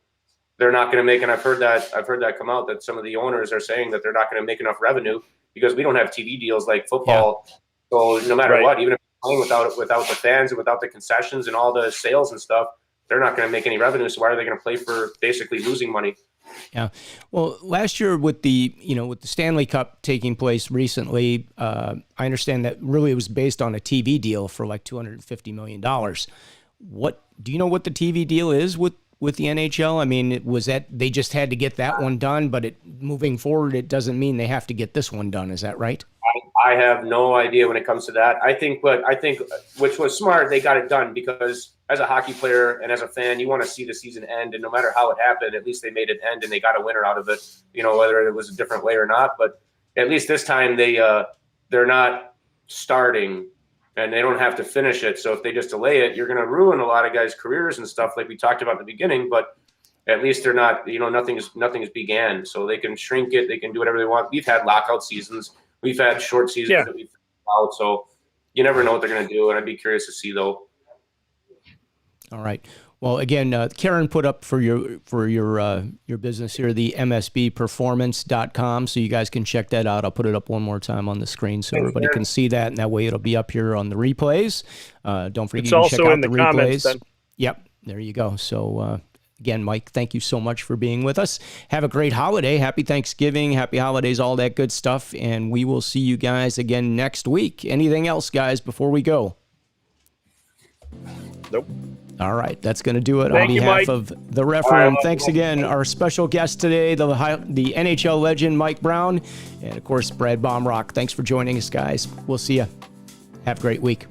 they're not going to make. And I've heard that come out that some of the owners are saying that they're not going to make enough revenue because we don't have TV deals like football. Yeah. So no matter what, even if they're playing without the fans and without the concessions and all the sales and stuff, they're not going to make any revenue. So why are they going to play for basically losing money? Yeah. Well, last year with the Stanley Cup taking place recently, I understand that really it was based on a TV deal for like $250 million. What do you know what the TV deal is with the NHL? I mean, was that they just had to get that one done, but moving forward, it doesn't mean they have to get this one done. Is that right? I have no idea when it comes to that. I think which was smart, they got it done because as a hockey player and as a fan, you want to see the season end. And no matter how it happened, at least they made it end and they got a winner out of it, whether it was a different way or not. But at least this time they're not starting and they don't have to finish it. So if they just delay it, you're going to ruin a lot of guys' careers and stuff like we talked about in the beginning. But at least they're not, nothing is began. So they can shrink it. They can do whatever they want. We've had lockout seasons. We've had short seasons that we've out. So you never know what they're going to do. And I'd be curious to see though. All right. Well, again, Karen put up for your business here, the msbperformance.com. So you guys can check that out. I'll put it up one more time on the screen so everybody can see that. And that way it'll be up here on the replays. Don't forget to check out the replays. Comments, then. Yep. There you go. So, again, Mike, thank you so much for being with us. Have a great holiday. Happy Thanksgiving. Happy holidays, all that good stuff. And we will see you guys again next week. Anything else, guys, before we go? Nope. All right. That's going to do it on behalf of the Ref Room. Thanks again. Our special guest today, the NHL legend, Mike Brown. And, of course, Brad Baumruck. Thanks for joining us, guys. We'll see you. Have a great week.